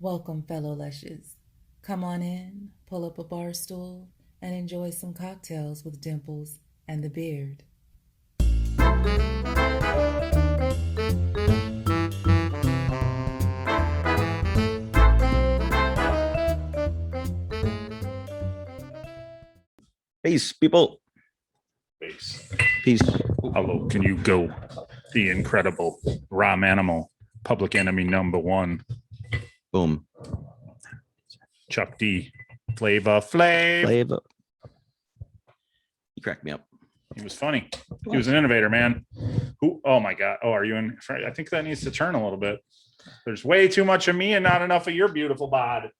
Welcome, fellow lushes. Come on in, pull up a bar stool, and enjoy some cocktails with Dimples and the Beard. Peace, people. Base. Peace. Hello, can you go? The incredible raw animal, public enemy number one, Boom. Chuck D. Flava Flav. Flavor. You cracked me up. He was funny. He was an innovator, man. Who? Oh my God. Oh, are you in? I think that needs to turn a little bit. There's way too much of me and not enough of your beautiful bod.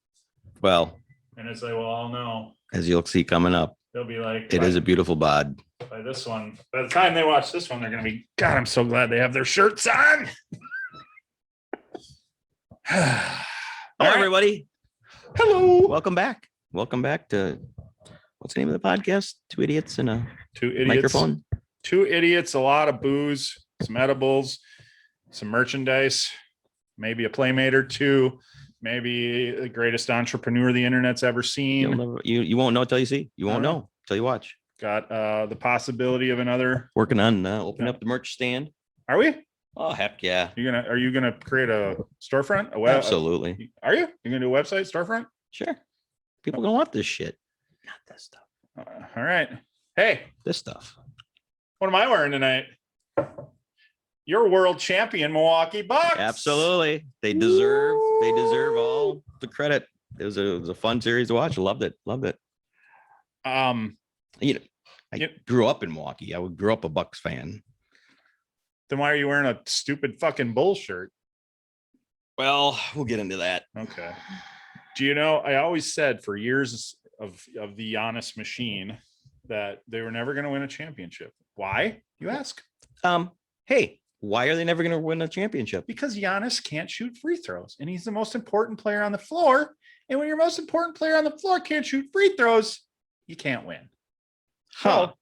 Well, And it's like, well, I'll know. as you'll see coming up, They'll be like, it is a beautiful bod. by this one. By the time they watch this one, they're gonna be, God, I'm so glad they have their shirts on. Hi, right. everybody. Hello. Welcome back. Welcome back to what's the name of the podcast? Two idiots and a Two idiots. microphone. Two idiots, a lot of booze, some edibles, some merchandise, maybe a playmate or two, maybe the greatest entrepreneur the internet's ever seen. You won't know till you see. You won't All right. know till you watch. Got the possibility of another. Working on opening up the merch stand. Are we? Oh, heck yeah. Are you gonna create a storefront? A web? Absolutely. Are you? You're gonna do a website storefront? Sure. People gonna want this shit. Not this stuff. All right. Hey, This stuff. what am I wearing tonight? Your world champion Milwaukee Bucks. Absolutely. They deserve all the credit. It was a fun series to watch. Loved it. You know, I Yep. grew up in Milwaukee. I grew up a Bucks fan. Then why are you wearing a stupid fucking bull shirt? Well, we'll get into that. Okay. Do you know, I always said for years of the Giannis machine that they were never going to win a championship. Why, you ask? Hey, why are they never going to win a championship? Because Giannis can't shoot free throws and he's the most important player on the floor. And when your most important player on the floor can't shoot free throws, you can't win. So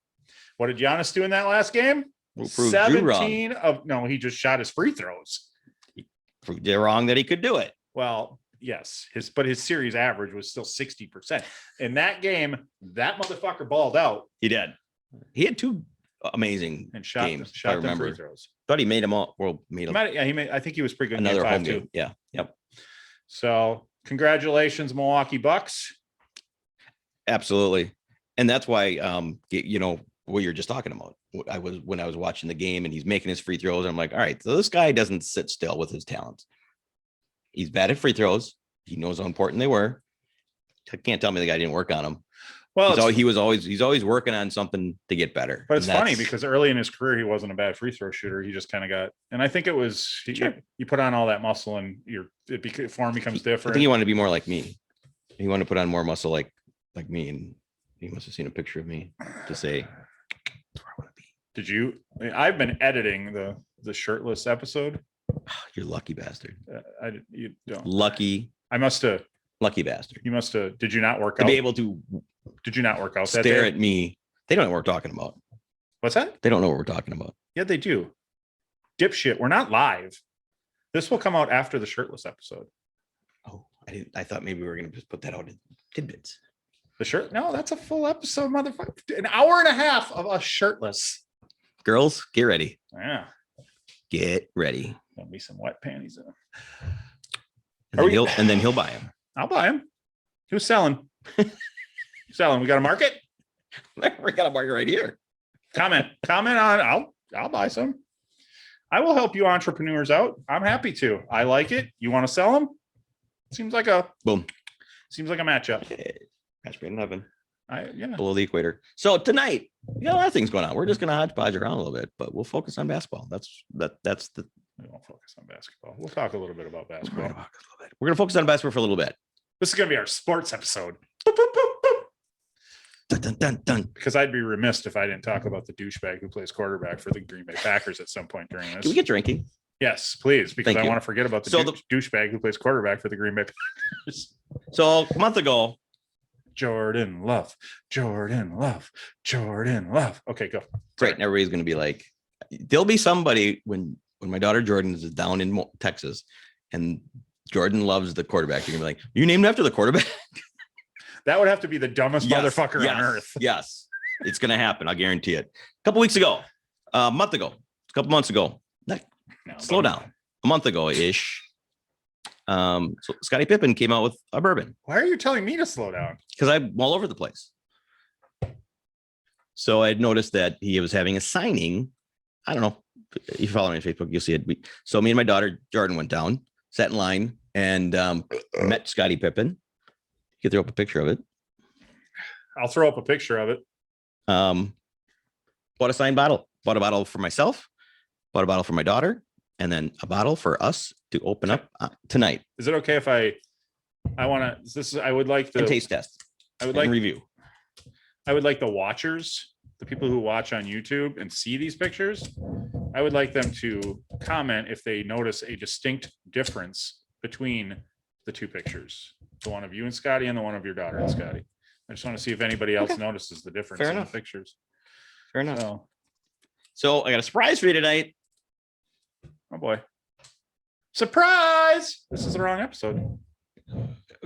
what did Giannis do in that last game? We'll prove Drew wrong. 17 of, no, he just shot his free throws. Proved you wrong that he could do it. Well, yes, but his series average was still 60%. In that game, that motherfucker balled out He did. He had two amazing and shot games. I shot them remember. free throws. Thought he made them all. Well, made He them made, I think he was pretty good in another game home 5 game. too. Yeah. Yep. So congratulations, Milwaukee Bucks. Absolutely. And that's why, what you're just talking about. When I was watching the game and he's making his free throws, I'm like, all right, so this guy doesn't sit still with his talents. He's bad at free throws. He knows how important they were. Can't tell me the guy didn't work on them. Well, He's always working on something to get better. but it's funny because early in his career, he wasn't a bad free throw shooter. He just kind of got, and I think it was, Sure. you put on all that muscle and form becomes I different. think he wanted to be more like me. He wanted to put on more muscle like me, and he must have seen a picture of me to say, "That's where I want to be." I've been editing the shirtless episode. You're lucky bastard. You don't. Lucky You bastard. must have. Did you not work To out? be able to Did you not work out that stare day? at me. They don't know what we're talking about. What's that? They don't know what we're talking about. Yeah, they do. Dipshit. We're not live. This will come out after the shirtless episode. Oh, I thought maybe we were going to just put that out in tidbits. The shirt? No, that's a full episode, motherfucker. An hour and a half of us shirtless. Girls, get ready. Yeah. Get ready. There'll be some wet panties in them. And then he'll buy them. I'll buy them. Who's selling? Selling. We got a market? We got a market right here. Comment on. I'll buy some. I will help you entrepreneurs out. I'm happy to. I like it. You want to sell them? Seems like a matchup. Match made in heaven. Yeah. Below the equator. So tonight we got a lot of things going on. We're just going to hodgepodge around a little bit, but we'll focus on basketball. That's the. We won't focus on basketball. We'll talk a little bit about basketball. We're going to focus on basketball for a little bit. This is going to be our sports episode. Boop, boop, boop, boop. Dun, dun, dun, dun. Because I'd be remiss if I didn't talk about the douchebag who plays quarterback for the Green Bay Packers at some point during this. Can we get drinking? Yes, please, because Thank I you. want to forget about the douchebag who plays quarterback for the Green Bay Packers. So a month ago, Jordan Love. Okay, go. great. And everybody's going to be like, there'll be somebody when my daughter Jordan is down in Texas and Jordan loves the quarterback. You're gonna be like, you named after the quarterback? That would have to be the dumbest motherfucker on earth. Yes, it's gonna happen. I'll guarantee it. A couple weeks ago, a month ago, a couple months ago. Slow down. A month ago ish. So Scottie Pippen came out with a bourbon. Why are you telling me to slow down? Because I'm all over the place. So I noticed that he was having a signing. I don't know. If you follow me on Facebook, you'll see it. So me and my daughter Jordan went down, sat in line, and met Scottie Pippen. You can throw up a picture of it. I'll throw up a picture of it. Bought a signed bottle. Bought a bottle for myself. Bought a bottle for my daughter, and then a bottle for us to open up tonight. Is it okay if I want to? I would like the taste test. I would like review. I would like the watchers, the people who watch on YouTube and see these pictures. I would like them to comment if they notice a distinct difference between the two pictures, the one of you and Scotty and the one of your daughter and Scotty. I just want to see if anybody else notices the difference in the pictures. Fair enough. So I got a surprise for you tonight. Oh boy. Surprise! This is the wrong episode.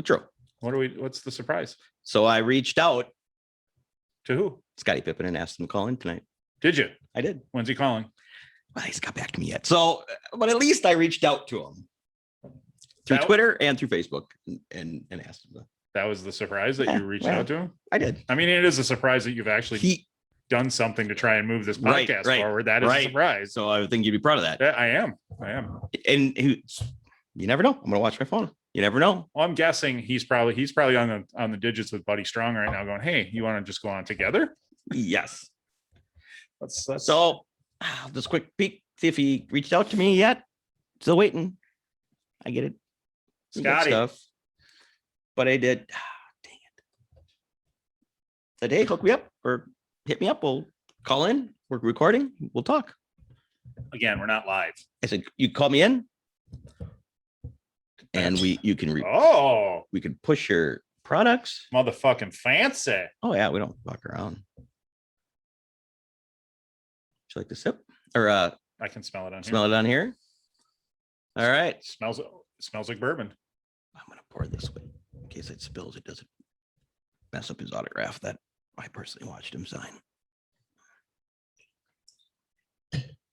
True. What's the surprise? So I reached out to who? Scottie Pippen and asked him to call in tonight. Did you? I did. When's he calling? Well, he's got back to me yet. So, but at least I reached out to him through Twitter and through Facebook and asked him. That was the surprise that you reached out to him? I did. I mean, it is a surprise that you've actually done something to try and move this podcast forward. That is a surprise. So I think you'd be proud of that. Yeah, I am. And you never know. I'm going to watch my phone. You never know. Well, I'm guessing he's probably on the digits with Buddy Strong right now going, hey, you want to just go on together? Yes. Let's So just quick peek, see if he reached out to me yet. Still waiting. I get it. Scotty. Stuff. But I did. Dang it. Said, hey, hook me up or hit me up. We'll call in. We're recording. We'll talk. Again, we're not live. I said, you call me in. And you can we can push your products. Motherfucking fancy. Oh yeah, we don't fuck around. Would you like to sip? Or I can smell it on smell it on here. All right. Smells like bourbon. I'm gonna pour this way in case it spills. It doesn't mess up his autograph that I personally watched him sign.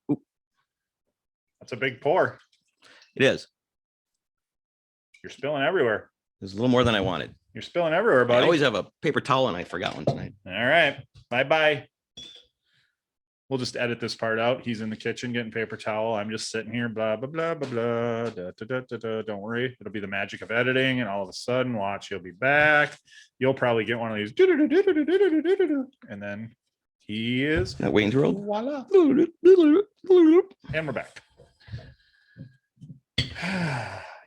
Ooh. That's a big pour. It is. You're spilling everywhere. There's a little more than I wanted. You're spilling everywhere, buddy. I always have a paper towel and I forgot one tonight. All right. Bye-bye. We'll just edit this part out. He's in the kitchen getting paper towel. I'm just sitting here, blah, blah, blah, blah, blah. Da, da, da, da, da. Don't worry. It'll be the magic of editing. And all of a sudden, watch, he'll be back. You'll probably get one of these. And then he is. Not waiting to roll. Voila. And we're back.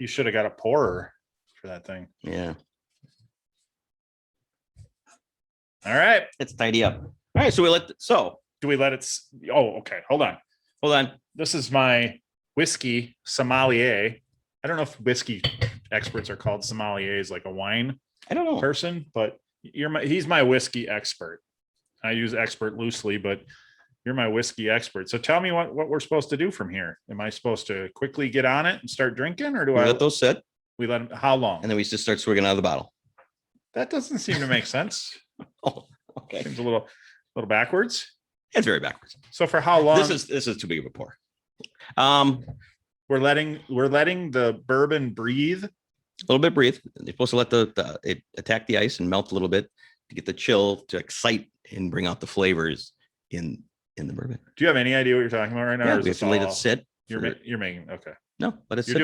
You should have got a pourer for that thing. Yeah. All right. Let's tidy up. All right. So do we let it? Oh, okay. Hold on. This is my whiskey sommelier. I don't know if whiskey experts are called sommeliers, like a wine. I don't know person, but he's my whiskey expert. I use expert loosely, but you're my whiskey expert. So tell me what we're supposed to do from here. Am I supposed to quickly get on it and start drinking, or do I let those sit? We let them. How long? And then we just start swigging out of the bottle. That doesn't seem to make sense. Oh, okay. Seems a little backwards. It's very backwards. So for how long? This is too big of a pour. We're letting the bourbon breathe. A little bit breathe. You're supposed to let it attack the ice and melt a little bit to get the chill to excite and bring out the flavors in the bourbon. Do you have any idea what you're talking about right now? Yeah, we have to let it sit. You're making okay. No, let it sit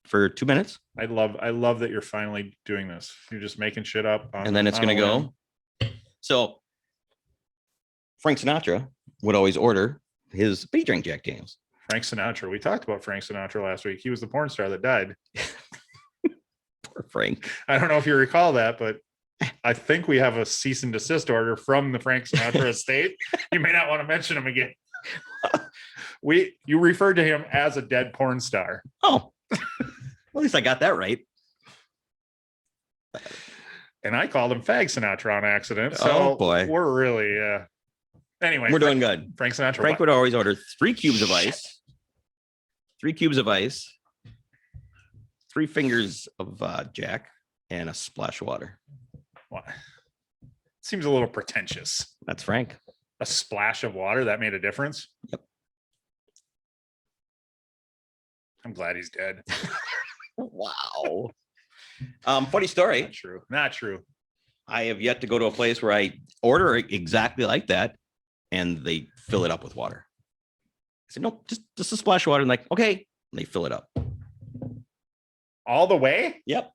for 2 minutes. I love that you're finally doing this. You're just making shit up. And then it's going to go. So Frank Sinatra would always order his drank Jack Daniels. Frank Sinatra. We talked about Frank Sinatra last week. He was the porn star that died. Poor Frank. I don't know if you recall that, but I think we have a cease and desist order from the Frank Sinatra estate. You may not want to mention him again. You referred to him as a dead porn star. Oh, well, at least I got that right. And I called him Fag Sinatra on accident. So boy, we're really anyway. We're doing good. Frank Sinatra. Frank would always order 3 cubes of ice. 3 cubes of ice. 3 fingers of Jack and a splash of water. What? Seems a little pretentious. That's Frank. A splash of water that made a difference. Yep. I'm glad he's dead. Wow. Funny story. Not true. Not true. I have yet to go to a place where I order it exactly like that and they fill it up with water. I said, no, just a splash of water. And like, okay. And they fill it up. All the way? Yep.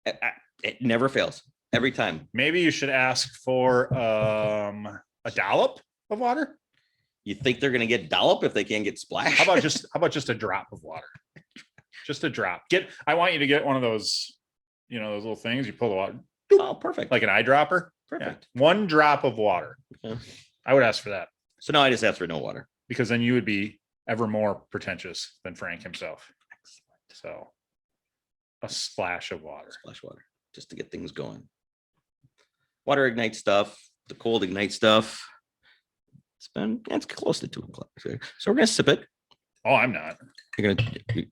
It never fails. Every time. Maybe you should ask for a dollop of water. You think they're going to get dollop if they can't get splash? How about just a drop of water? Just a drop. I want you to get one of those, those little things you pull the water. Oh, perfect. Like an eyedropper. Perfect. Yeah. 1 drop of water. Okay. I would ask for that. So now I just ask for no water. Because then you would be ever more pretentious than Frank himself. Excellent. So a splash of water. Splash water. Just to get things going. Water ignites stuff. The cold ignites stuff. It's close to 2 o'clock. So we're going to sip it. Oh, I'm not.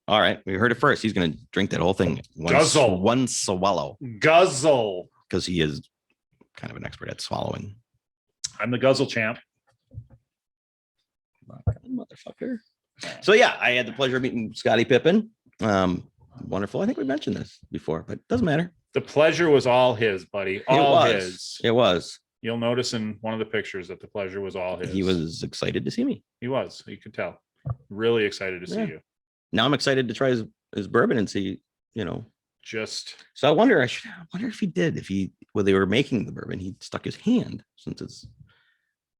All right. We heard it first. He's going to drink that whole thing. Guzzle. One swallow. Guzzle. Because he is kind of an expert at swallowing. I'm the guzzle champ. Motherfucker. So yeah, I had the pleasure of meeting Scottie Pippen. Wonderful. I think we mentioned this before, but it doesn't matter. The pleasure was all his, buddy. All his. It was. You'll notice in one of the pictures that the pleasure was all his. He was excited to see me. He was. You could tell. Really excited to see you. Now I'm excited to try his bourbon and see, Just. So I wonder if he did, when they were making the bourbon, he stuck his hand since it's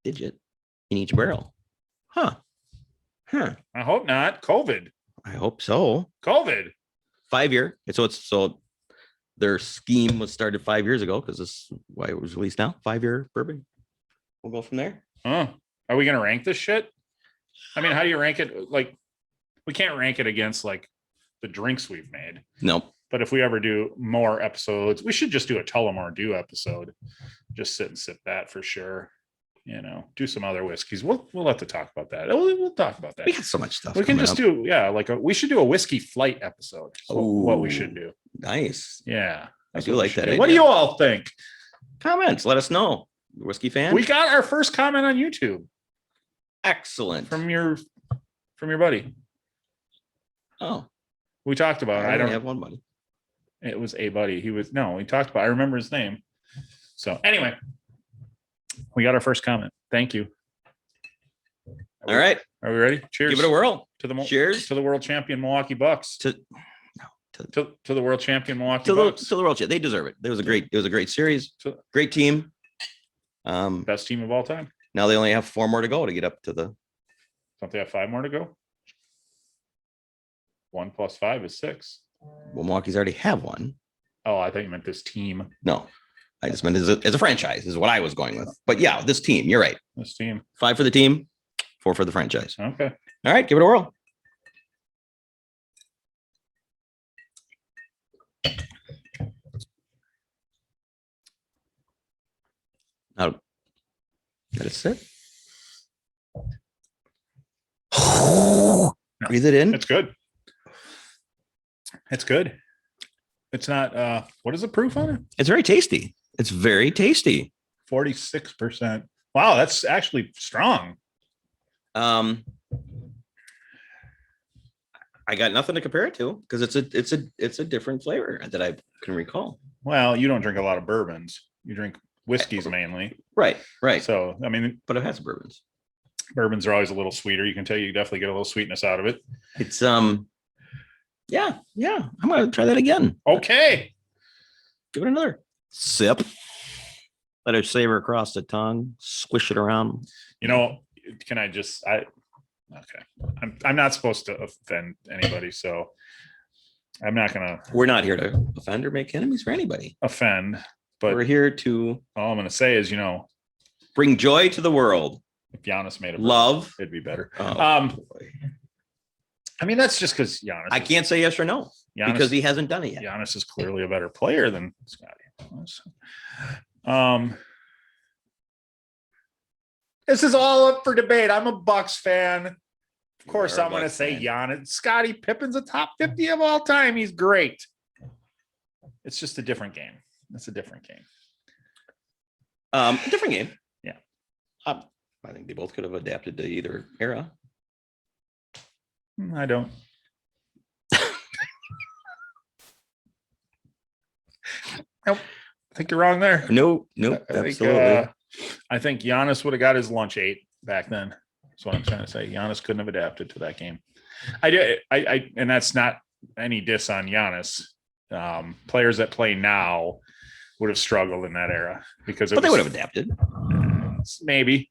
digit in each barrel. Huh. I hope not. COVID. I hope so. COVID. 5-year. So their scheme was started 5 years ago because this is why it was released now. 5-year bourbon. We'll go from there. Are we going to rank this shit? I mean, how do you rank it? Like, we can't rank it against like the drinks we've made. Nope. But if we ever do more episodes, we should just do a Tullamore Dew episode. Just sit and sip that for sure. Do some other whiskeys. We'll have to talk about that. We'll talk about that. We got so much stuff. We can just do, we should do a whiskey flight episode. What we should do. Nice. Yeah. I do like that idea. What do you all think? Comments. Let us know. Whiskey fan. We got our first comment on YouTube. Excellent. From your buddy. Oh. We talked about it. I don't have one buddy. It was a buddy. We talked about it. I remember his name. So anyway, we got our first comment. Thank you. All right. Are we ready? Cheers. Give it a whirl. Cheers to the world champion Milwaukee Bucks. To the world champion Milwaukee Bucks. To the world champion. They deserve it. It was a great series. Great team. Best team of all time. Now they only have 4 more to go to get up to the. Don't they have 5 more to go? 1 + 5 is 6. Well, Milwaukee's already have 1. Oh, I thought you meant this team. No, I just meant as a franchise is what I was going with. But yeah, this team, you're right. This team. 5 for the team, 4 for the franchise. Okay. All right, give it a whirl. Now, let it sit. Breathe it in. It's good. It's good. It's not what is the proof on it? It's very tasty. It's very tasty. 46%. Wow, that's actually strong. I got nothing to compare it to because it's a different flavor that I can recall. Well, you don't drink a lot of bourbons. You drink whiskeys mainly. Right. So I mean, but I've had some bourbons. Bourbons are always a little sweeter. You can tell you definitely get a little sweetness out of it. It's yeah. I'm gonna try that again. Okay. Give it another sip. Let it savor across the tongue. Squish it around. Can I just okay. I'm not supposed to offend anybody, so I'm not gonna. We're not here to offend or make enemies for anybody. Offend, but we're here to. All I'm gonna say is, bring joy to the world. If Giannis made a love, it'd be better. Boy. I mean, that's just because Giannis. I can't say yes or no because he hasn't done it yet. Giannis is clearly a better player than Scottie. This is all up for debate. I'm a Bucks fan. Of course, I'm going to say Giannis. Scottie Pippen's a top 50 of all time. He's great. It's just a different game. It's a different game. Different game. Yeah. I think they both could have adapted to either era. I don't. Nope. I think you're wrong there. No, absolutely. I think Giannis would have got his lunch ate back then. That's what I'm trying to say. Giannis couldn't have adapted to that game. And that's not any diss on Giannis. Players that play now would have struggled in that era because they would have adapted. Maybe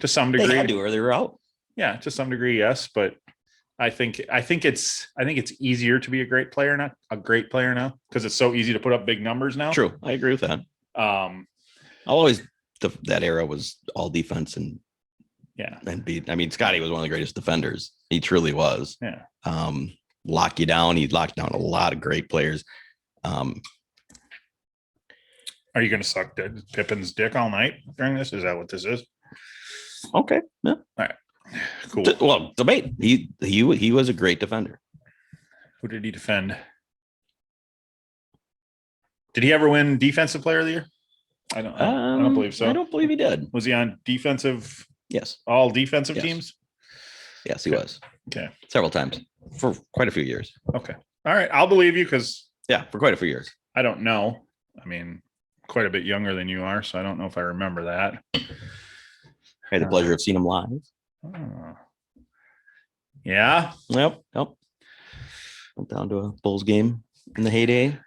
to some degree. They had to, or they were out. Yeah, to some degree, yes. But I think it's easier to be a great player now because it's so easy to put up big numbers now. True, I agree with that. That era was all defense and Scottie was one of the greatest defenders. He truly was. Yeah. Lock you down. He locked down a lot of great players. Are you going to suck Pippen's dick all night during this? Is that what this is? Okay. Yeah. All right. Cool. Well, debate. He was a great defender. Who did he defend? Did he ever win Defensive Player of the Year? I don't believe so. I don't believe he did. Was he on defensive? Yes. All defensive teams? Yes, he was. Okay. Several times for quite a few years. Okay. All right. I'll believe you because for quite a few years. I don't know. I mean, quite a bit younger than you are, so I don't know if I remember that. I had the pleasure of seeing him live. Yeah. Yep. Went down to a Bulls game in the heyday.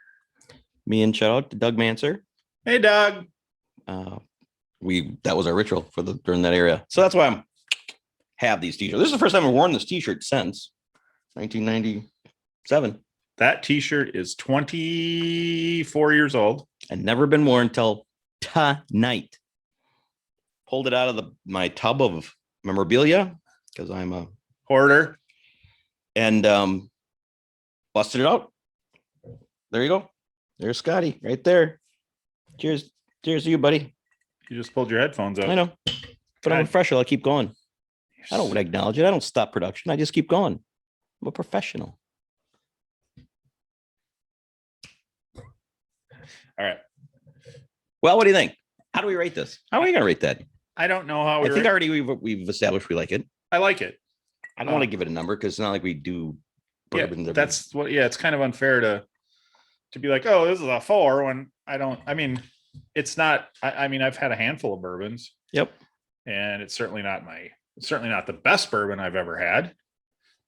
Me and shout out to Doug Manser. Hey, Doug. That was our ritual during that area. So that's why I have these t-shirts. This is the first time I've worn this t-shirt since 1997. That t-shirt is 24 years old. And never been worn until tonight. Pulled it out of my tub of memorabilia because I'm a hoarder. And busted it out. There you go. There's Scottie right there. Cheers to you, buddy. You just pulled your headphones out. I know. But I'm a professional. I keep going. I don't acknowledge it. I don't stop production. I just keep going. I'm a professional. All right. Well, what do you think? How do we rate this? How are we going to rate that? I don't know how. I think already we've established we like it. I like it. I don't want to give it a number because it's not like we do bourbon. That's what. Yeah, it's kind of unfair to be like, oh, this is a 4 when I don't. I mean, it's not. I mean, I've had a handful of bourbons. Yep. And it's certainly not the best bourbon I've ever had.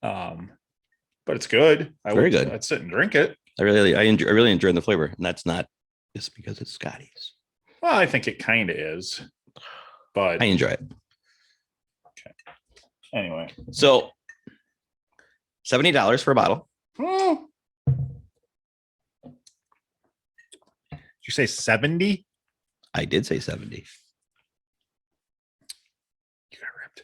But it's good. Very good. I'd sit and drink it. I really enjoy the flavor, and that's not just because it's Scottie's. Well, I think it kind of is, but I enjoy it. Okay. Anyway, so $70 for a bottle. Oh. Did you say 70? I did say 70. You got ripped.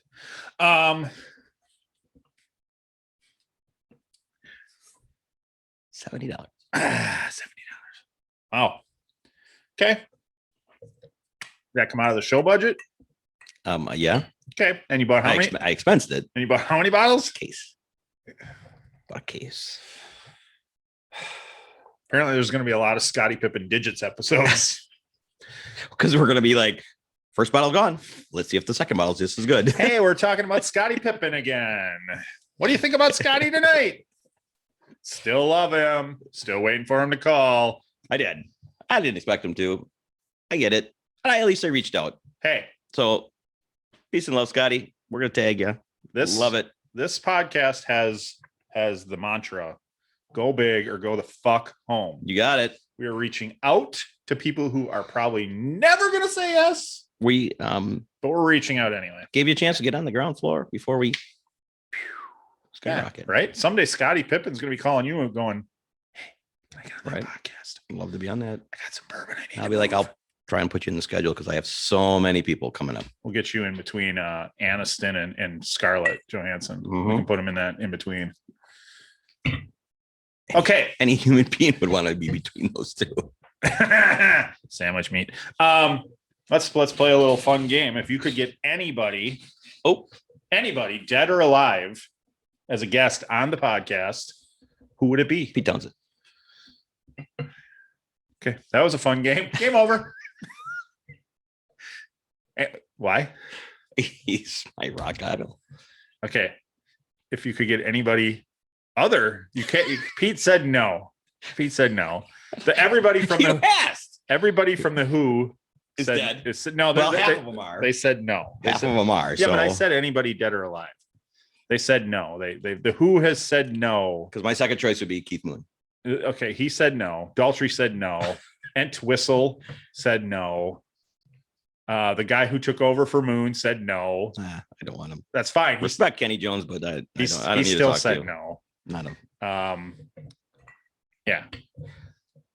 $70. $70. Wow. Okay. That come out of the show budget? Yeah. Okay. And you bought how many? I expensed it. And you bought how many bottles? Case. Bought a case. Apparently, there's going to be a lot of Scottie Pippen digits episodes. Because we're going to be like, first bottle gone. Let's see if the second bottle is just as good. Hey, we're talking about Scottie Pippen again. What do you think about Scottie tonight? Still love him. Still waiting for him to call. I didn't expect him to. I get it. At least I reached out. Hey. So, peace and love, Scottie. We're going to tag you. Love it. This podcast has the mantra, go big or go the fuck home. You got it. We are reaching out to people who are probably never going to say yes. But we're reaching out anyway. Gave you a chance to get on the ground floor before we skyrocket. Yeah, right? Someday Scottie Pippen's going to be calling you and going, hey, can I get on that podcast? I'd love to be on that. I got some bourbon. I'll be like, I'll try and put you in the schedule because I have so many people coming up. We'll get you in between Aniston and Scarlett Johansson. Mm-hmm. We can put them in that in between. Okay. Any human being would want to be between those two. Sandwich meat. Let's play a little fun game. If you could get anybody, dead or alive, as a guest on the podcast, who would it be? Pete Townsend. Okay, that was a fun game. Game over. Why? He's my rock idol. Okay, if you could get anybody other, you can't. Pete said no. Pete said no. Everybody from the Who Is said, dead. No, Well, half of them are. They said no. Half of them are. Yeah, so. but I said anybody dead or alive. They said no. The Who has said no. Because my second choice would be Keith Moon. Okay, he said no. Daltrey said no. Entwistle said no. The guy who took over for Moon said no. I don't want him. That's fine. Respect Kenny Jones, but I don't He need still to talk said to you. no. Not him. Yeah.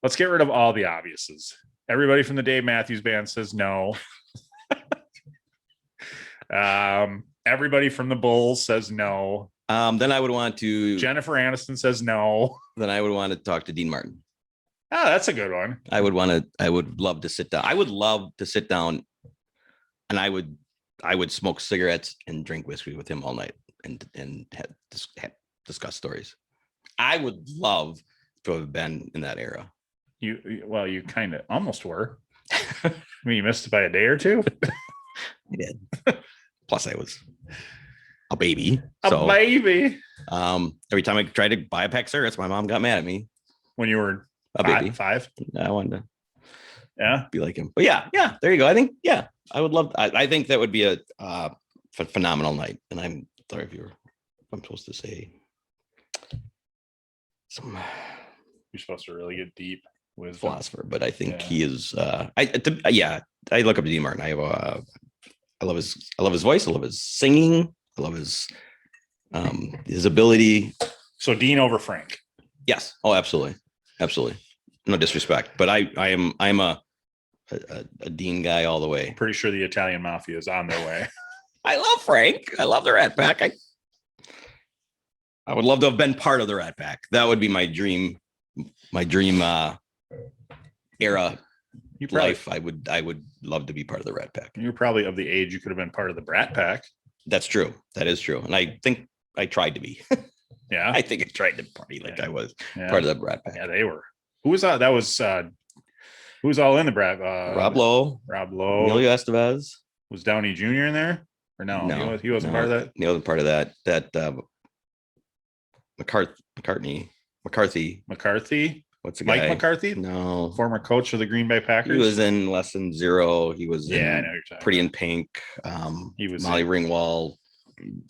Let's get rid of all the obviouses. Everybody from the Dave Matthews Band says no. Everybody from the Bulls says no. Then I would want to. Jennifer Aniston says no. Then I would want to talk to Dean Martin. Oh, that's a good one. I would love to sit down. I would love to sit down, and I would smoke cigarettes and drink whiskey with him all night and discuss stories. I would love to have been in that era. You kind of almost were. I mean, you missed it by a day or two. I did. Plus, I was a baby. Baby. Every time I tried to buy a pack of cigarettes, my mom got mad at me. When you were A baby. 5? I wanted Yeah. to be like him. But yeah, there you go. I think, I would love. I think that would be a phenomenal night. And I'm sorry if I'm supposed to say some. You're supposed to really get deep with philosopher, but I think he is. I look up to Dean Martin. I love his voice. I love his singing. I love his ability. So Dean over Frank. Yes. Oh, absolutely. No disrespect, but I'm a Dean guy all the way. Pretty sure the Italian mafia is on their way. I love Frank. I love the Rat Pack. I would love to have been part of the Rat Pack. That would be my dream. Era life. I would love to be part of the Rat Pack. You're probably of the age you could have been part of the Brat Pack. That's true. That is true. And I think I tried to be. Yeah. I think I tried to party like I was part of the Brat Pack. Yeah, they were. Who was that? That was who was all in the Brat? Rob Lowe. Emilio Estevez. Was Downey Jr. in there? Or no? He wasn't part of that. He wasn't part of that. That McCarthy. What's the guy? Mike McCarthy? No. Former coach of the Green Bay Packers. He was in Less Than Zero. He was in I know you're talking Pretty about. in Pink. He was Molly Ringwald.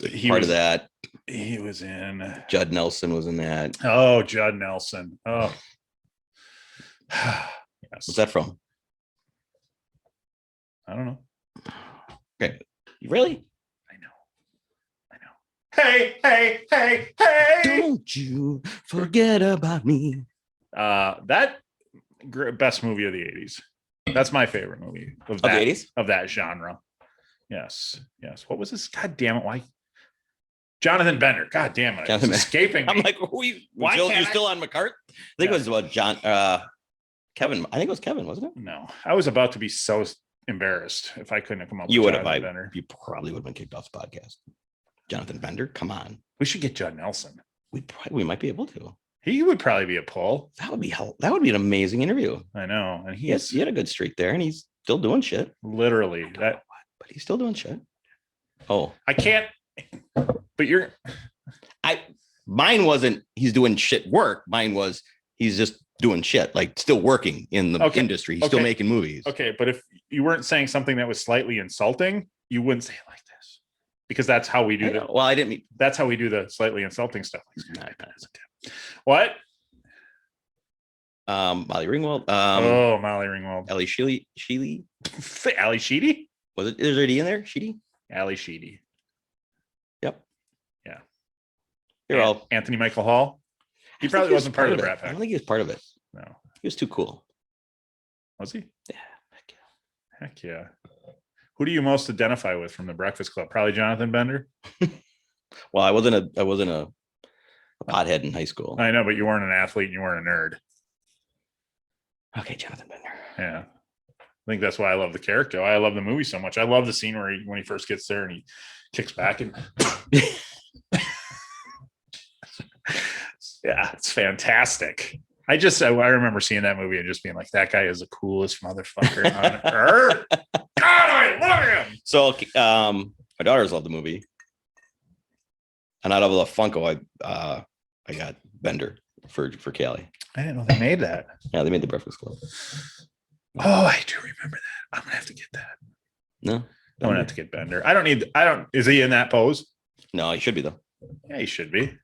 He Part was of that. He was in. Judd Nelson was in that. Oh, Judd Nelson. Oh. Yes. What's that from? I don't know. Okay. Really? I know. Hey. Don't you forget about me. That best movie of the 80s. That's my favorite movie of the that 80s? Of that genre. Yes. What was this? God damn it! Why? Jonathan Bender. God damn it! It's escaping me. I'm like, who are you? Why You're can't still on McCart? I think it was about Kevin. I think it was Kevin, wasn't it? No, I was about to be so embarrassed if I couldn't have come up. You with would have. Bender. You probably would have been kicked off the podcast. Jonathan Bender, come on. We should get Judd Nelson. We might be able to. He would probably be a pull. That would be an amazing interview. I know, and he had a good streak there, and he's still doing shit. Literally, but he's still doing shit. Oh, I can't. But mine wasn't. He's doing shit work. Mine was he's just doing shit, like still working in the industry. He's still making movies. Okay, but if you weren't saying something that was slightly insulting, you wouldn't say it like this, because that's how we do that. Well, I didn't mean. That's how we do the slightly insulting stuff. What? Molly Ringwald. Molly Ringwald. Ali Sheedy. Ali Sheedy? Was it? Is there an E in there? Sheedy? Ali Sheedy. Yep. Yeah. You're all Anthony Michael Hall. He probably wasn't part of the Brat Pack. I don't think he was part of it. No. He was too cool. Was he? Yeah. Heck yeah. Who do you most identify with from the Breakfast Club? Probably Jonathan Bender. Well, I wasn't a pothead in high school. I know, but you weren't an athlete and you weren't a nerd. Okay, Jonathan Bender. Yeah. I think that's why I love the character. I love the movie so much. I love the scene where when he first gets there and he kicks back and Yeah, it's fantastic. I remember seeing that movie and just being like, that guy is the coolest motherfucker on earth. God, I love him. So my daughters love the movie. And out of the Funko, I got Bender for Callie. I didn't know they made that. Yeah, they made the Breakfast Club. Oh, I do remember that. I'm gonna have to get that. No, I'm gonna have to get Bender. Is he in that pose? No, he should be though. Yeah, he should be.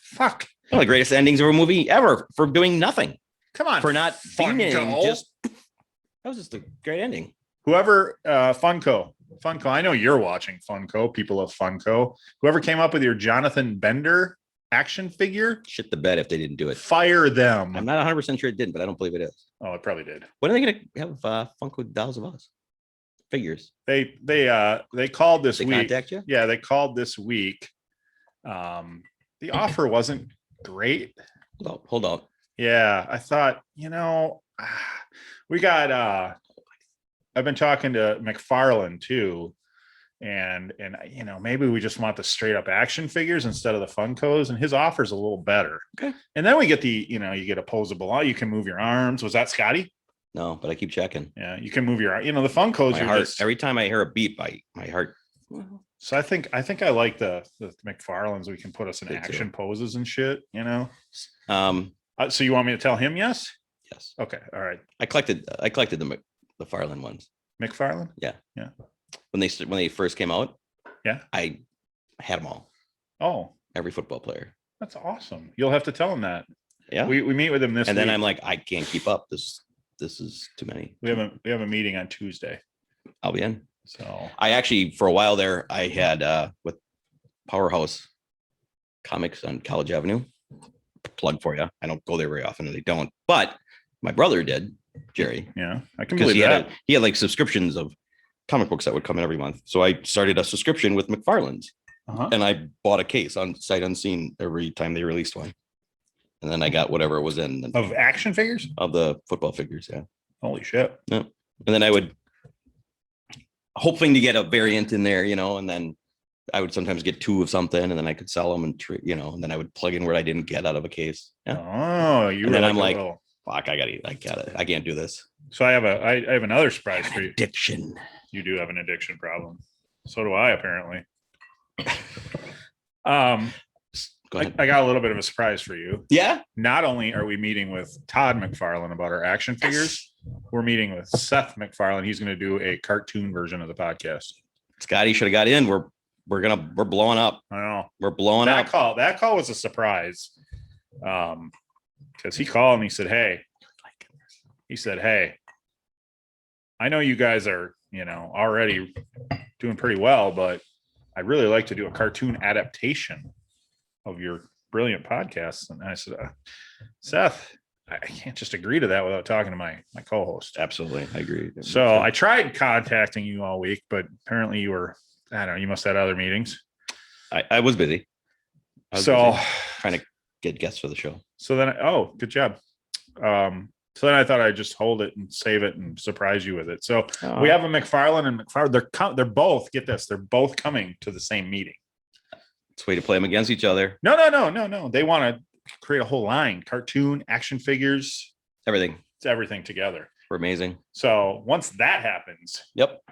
Fuck. One of the greatest endings of a movie ever for doing nothing. Come on. For not being Funko. that was just a great ending. Whoever Funko. I know you're watching Funko, people of Funko. Whoever came up with your Jonathan Bender action figure, Shit the bed if they didn't do it. fire them. I'm not 100% sure it didn't, but I don't believe it is. Oh, it probably did. When are they going to have Funko Dolls of Us figures? They called this They week. contact you? Yeah, they called this week. The offer wasn't great. Hold on. Yeah, I thought, we got I've been talking to McFarlane too. And maybe we just want the straight up action figures instead of the Funkos, and his offer's a little better. Okay. And then we get you get opposable. You can move your arms. Was that Scotty? No, but I keep checking. Yeah, you can move your, the Funkos. My heart, every time I hear a beat, my heart. So I think I like the McFarlanes. We can put us in Me action too. poses and shit. So you want me to tell him yes? yes, Okay, all right. I collected the Farland ones McFarlane. when they first came out. Yeah, I had them all. Oh, Every football player. that's awesome. You'll have to tell him that. Yeah. We meet with him this And week. then I'm like, I can't keep up. This is too many. we have a meeting on Tuesday. I'll be in. So I actually, for a while there, I had with Powerhouse Comics on College Avenue. Plug for you. I don't go there very often, and they don't. But my brother did, Jerry, yeah, I can because believe that. he had like subscriptions of comic books that would come in every month. So I started a subscription with McFarlane's, and I bought a case on sight unseen every time they released one. And then I got whatever was in Of action figures? of the football figures. Yeah. Holy shit. And then I would hoping to get a variant in there, and then I would sometimes get two of something, and then I could sell them, and and then I would plug in what I didn't get out of a case. Yeah. Oh, you And were then I'm a like, little- fuck, I can't do this. So I have another surprise for you. Addiction. You do have an addiction problem. So do I, apparently. Go ahead. I got a little bit of a surprise for you. Yeah. Not only are we meeting with Todd McFarlane about our action figures, we're meeting with Seth MacFarlane. He's going to do a cartoon version of the podcast. Scotty should have got in. We're blowing up. I know. We're blowing up. That call was a surprise. Because he called and he said, hey, I know you guys are, already doing pretty well, but I'd really like to do a cartoon adaptation of your brilliant podcasts. And I said, Seth, I can't just agree to that without talking to my co-host. Absolutely. I agree. So I tried contacting you all week, but apparently you were, I don't know, you must have had other meetings. I was busy. So trying to get guests for the show. So then, good job. So then I thought I'd just hold it and save it and surprise you with it. So we have a McFarlane and McFarlane. They're both, get this, they're both coming to the same meeting. It's a way to play them against each other. No. They want to create a whole line, cartoon, action figures, Everything. it's everything together. We're amazing. So once that happens, Yep.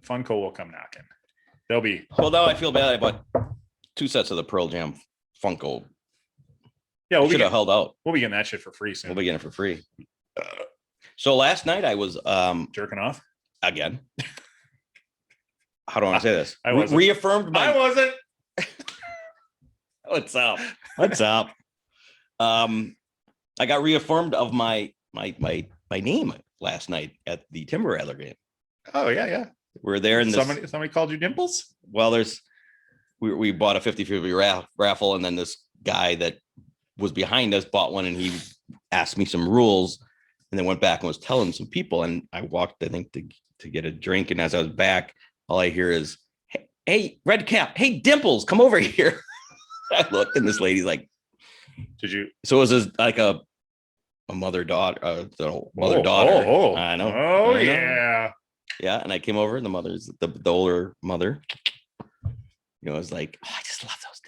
Funko will come knocking. They'll be. Well, now I feel bad. I bought 2 sets of the Pearl Jam Funko. Yeah, Should have held out. We'll be getting that shit for free soon. We'll be getting it for free. So last night I was Jerking off again. How do I want to say this? I wasn't. Reaffirmed my. I wasn't. What's up? What's up? I got reaffirmed of my name last night at the Timber Rattler game. Oh yeah. We're there in this. Somebody called you Dimples? Well, we bought a 50-50 raffle, and then this guy that was behind us bought one, and he asked me some rules, and then went back and was telling some people. And I walked, I think, to get a drink, and as I was back, all I hear is, "Hey, Red Cap, hey Dimples, come over here." I looked, and this lady's like, Did you? so it was like a mother-daughter, mother-daughter. Oh, I know. Oh, I know. yeah. Yeah, and I came over, and the mother's the older mother. I was like, oh, I just love those.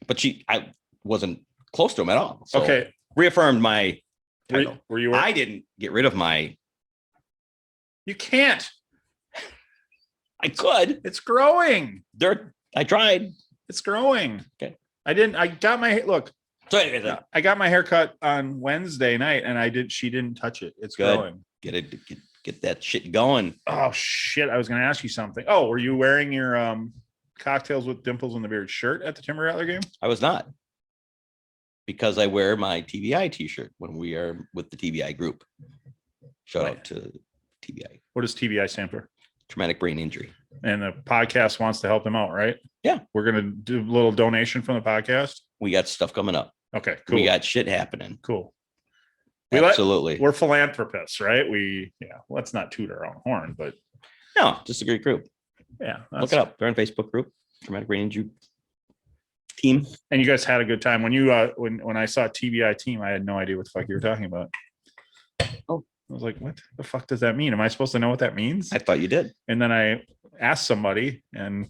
But I wasn't close to him at all. So Okay. reaffirmed my title. Were you? I didn't get rid of my. You can't. I could. It's growing. I tried. It's growing. Okay. I got my look. So anyway, I got my hair cut on Wednesday night, and she didn't touch it. It's good. growing. Get that shit going. Oh shit! I was going to ask you something. Oh, were you wearing your cocktails with Dimples in the Beard shirt at the Timber Rattler game? I was not, because I wear my TBI t-shirt when we are with the TBI group. Shout out to TBI. What does TBI stand for? Traumatic brain injury. And the podcast wants to help them out, right? Yeah. We're going to do a little donation from the podcast. We got stuff coming up. Okay, cool. We got shit happening. Cool. Absolutely. We're philanthropists, right? Let's not toot our own horn, but no, just a great group. Yeah. Look it up. They're on Facebook group. Traumatic brain injury team. And you guys had a good time. When you when I saw TBI team, I had no idea what the fuck you were talking about. Oh, I was like, what the fuck does that mean? Am I supposed to know what that means? I thought you did. And then I asked somebody, and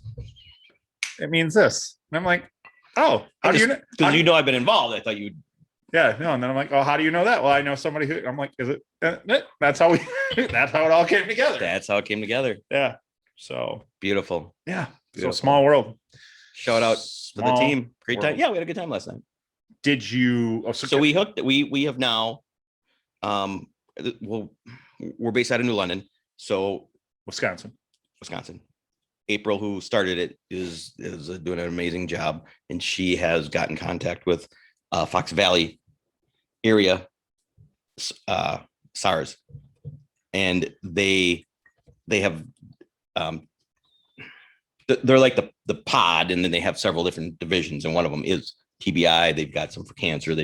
it means this. And I'm like, oh, how do you know? Because you know I've been involved. I thought you'd. Yeah, no. And then I'm like, oh, how do you know that? Well, I know somebody who. I'm like, is it? That's how we. That's how it all came together. That's how it came together. Yeah. So beautiful. Yeah. Beautiful. So small world. Shout out to the team. Great time. Yeah, we had a good time last night. Did you? Oh, so we hooked. We have now. Well, we're based out of New London, so Wisconsin. April, who started it, is doing an amazing job, and she has gotten contact with Fox Valley area SARS, and they have they're like the pod, and then they have several different divisions, and one of them is TBI. They've got some for cancer.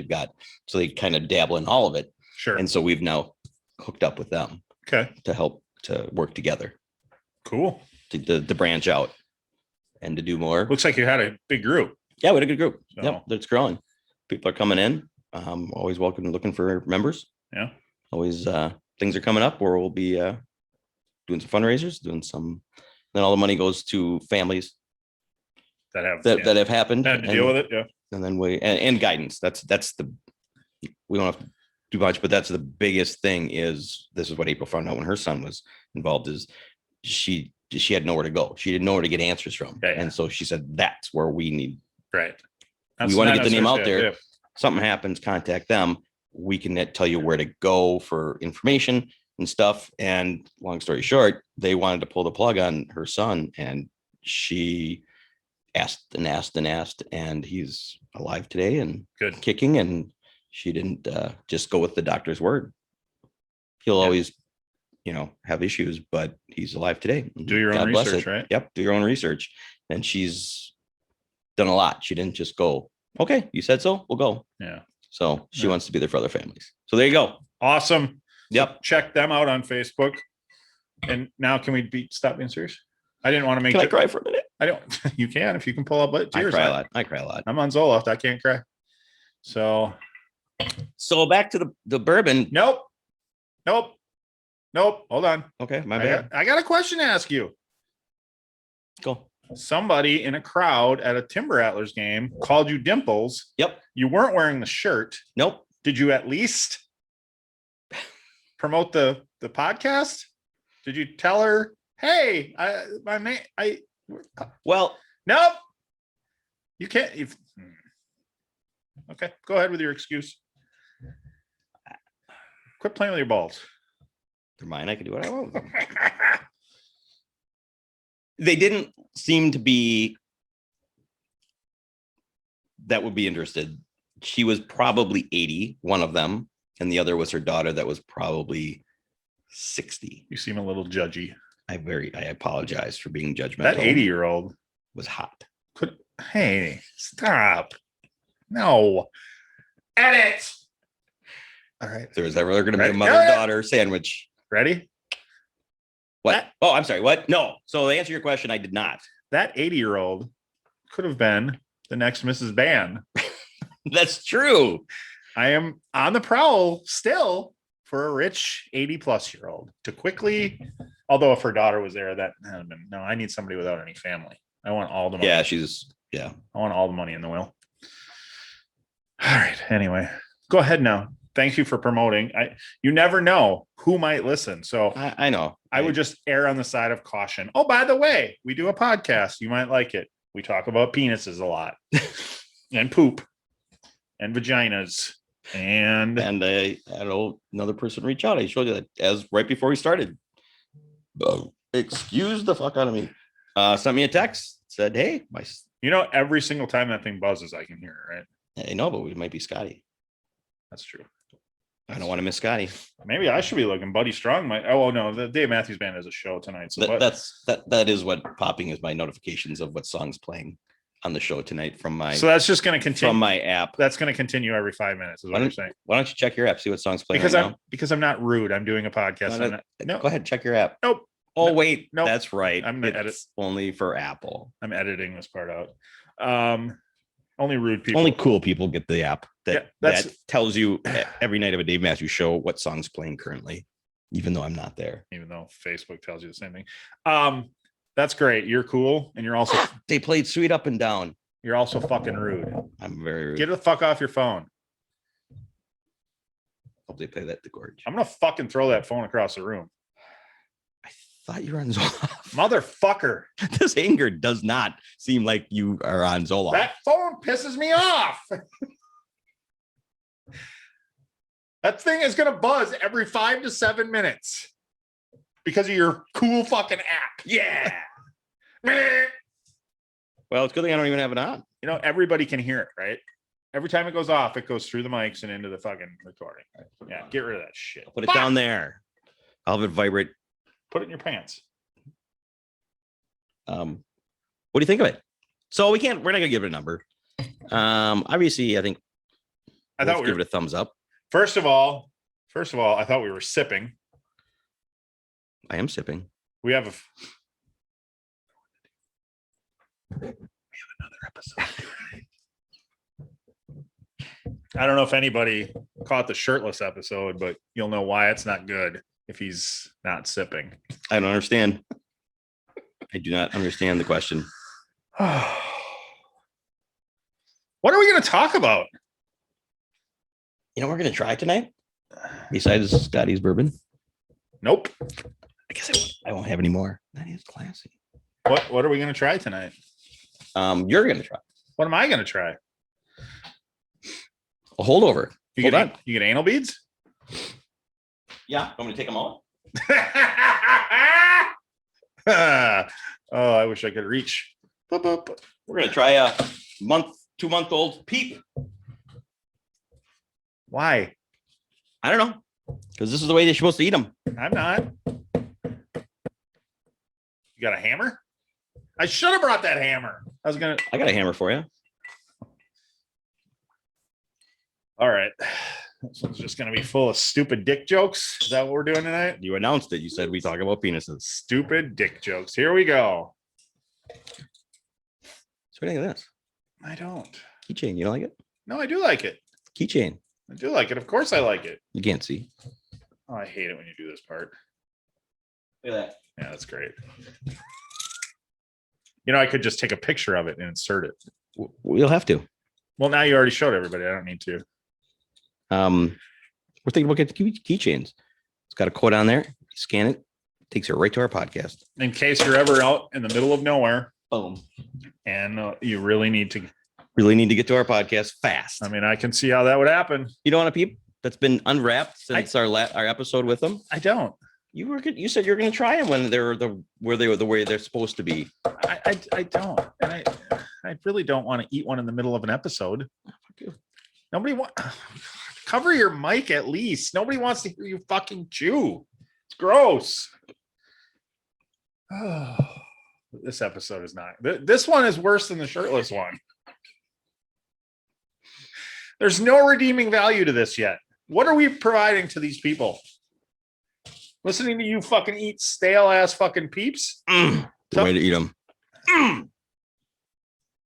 So they kind of dabble in all of it. Sure. And so we've now hooked up with them. Okay. To help to work together. Cool. To branch out and to do more. Looks like you had a big group. Yeah, we had a good group. So. Yep, that's growing. People are coming in. Always welcome, looking for members. Yeah. Always things are coming up where we'll be doing some fundraisers, then all the money goes to families that have happened. Had to deal with it, yeah. And then and guidance. That's we don't have to do much, but that's the biggest thing. This is what April found out when her son was involved, is she had nowhere to go. She didn't know where to get answers from. Yeah. And so she said, that's where we need. Right. We want to get the name out there. Yeah. Something happens, contact them. We can tell you where to go for information and stuff. And long story short, they wanted to pull the plug on her son, and she asked and asked and asked, and he's alive today and good, kicking. And she didn't just go with the doctor's word. He'll always, have issues, but he's alive today. Do your own research, right? Yep. Do your own research. And she's done a lot. She didn't just go, okay, you said so, we'll go. Yeah. So she wants to be there for other families. So there you go. Awesome. Yep. So check them out on Facebook. And now can we stop being serious? I didn't want to make. Can I cry for a minute? I don't. You can if you can pull up tears. I cry a lot. I'm on Zoloft. I can't cry. So back to the bourbon. Nope. Hold on. Okay, my bad. I got a question to ask you. Go. Somebody in a crowd at a Timber Rattlers game called you Dimples. Yep. You weren't wearing the shirt. Nope. Did you at least promote the podcast? Did you tell her, hey, my name? Well, nope. You can't. Okay, go ahead with your excuse. Quit playing with your balls. They're mine. I can do what I want. They didn't seem to be that would be interested. She was probably 80, one of them, and the other was her daughter that was probably 60. You seem a little judgy. I apologize for being judgmental. That 80-year-old was hot. Hey, stop. No. Edit. All right. If there was ever going to be a mother-daughter sandwich. Ready? What? I'm sorry. What? No. So to answer your question, I did not. That 80-year-old could have been the next Mrs. Ban. That's true. I am on the prowl still for a rich 80-plus-year-old to quickly, although if her daughter was there, that would have been, no, I need somebody without any family. I want all the money. Yeah, I want all the money in the will. All right. Anyway, go ahead now. Thank you for promoting. You never know who might listen. So I know. I would just err on the side of caution. Oh, by the way, we do a podcast. You might like it. We talk about penises a lot and poop and vaginas. And I had another person reach out. I showed you that as right before we started. Excuse the fuck out of me. Sent me a text, said, hey, every single time that thing buzzes, I can hear it, right? I know, but we might be Scotty. That's true. I don't want to miss Scotty. Maybe I should be looking. Buddy Strong might. Oh no, the Dave Matthews Band has a show tonight. So that is what popping is my notifications of what song's playing on the show tonight from my. So that's just going to continue from my app. That's going to continue every 5 minutes. Is what you're saying? Why don't you check your app, see what song's playing? Because I'm not rude. I'm doing a podcast. No, go ahead, check your app. Nope. Oh wait, nope. That's right. I'm gonna edit only for Apple. I'm editing this part out. Only rude people. Only cool people get the app that tells you every night of a Dave Matthews show what song's playing currently, even though I'm not there. Even though Facebook tells you the same thing. That's great. You're cool, and you're also they played Sweet Up and Down. You're also fucking rude. I'm very rude. Get the fuck off your phone. Hope they play that at the Gorge. I'm gonna fucking throw that phone across the room. I thought you were on Zoloft. Motherfucker. This anger does not seem like you are on Zoloft. That phone pisses me off. That thing is going to buzz every 5 to 7 minutes because of your cool fucking app. Yeah. Well, it's good thing I don't even have it on. Everybody can hear it, right? Every time it goes off, it goes through the mics and into the fucking recording. Yeah, get rid of that shit. Put it down there. I'll have it vibrate. Put it in your pants. What do you think of it? So we're not gonna give it a number. Obviously, I think I thought we give it a thumbs up. First of all, I thought we were sipping. I am sipping. We have another episode. I don't know if anybody caught the shirtless episode, but you'll know why it's not good if he's not sipping. I don't understand. I do not understand the question. What are we going to talk about? We're going to try tonight. Besides Scotty's bourbon. Nope. I guess I won't have any more. That is classy. What are we going to try tonight? You're going to try. What am I going to try? A holdover. You get anal beads? Yeah. I'm going to take them all. Oh, I wish I could reach. We're going to try a 2-month-old Peep. Why? I don't know. Because this is the way they're supposed to eat them. I'm not. You got a hammer? I should have brought that hammer. I got a hammer for you. All right. This one's just going to be full of stupid dick jokes. Is that what we're doing tonight? You announced it. You said we talk about penises. Stupid dick jokes. Here we go. So what do you think of this? I don't. Keychain. You don't like it? No, I do like it. Keychain. I do like it. Of course I like it. You can't see. Oh, I hate it when you do this part. Look at that. Yeah, that's great. I could just take a picture of it and insert it. We'll have to. Well, now you already showed everybody. I don't need to. We're thinking about getting keychains. It's got a code on there. You scan it, takes you right to our podcast. In case you're ever out in the middle of nowhere, boom, and you really need to get to our podcast fast. I mean, I can see how that would happen. You don't want a Peep that's been unwrapped since our episode with them? I don't. You said you're going to try them when they're the way they're supposed to be. I don't, and I really don't want to eat one in the middle of an episode. Nobody cover your mic at least. Nobody wants to hear you fucking chew. It's gross. Oh, this episode is not. This one is worse than the shirtless one. There's no redeeming value to this yet. What are we providing to these people? Listening to you fucking eat stale ass fucking Peeps? The way to eat them. All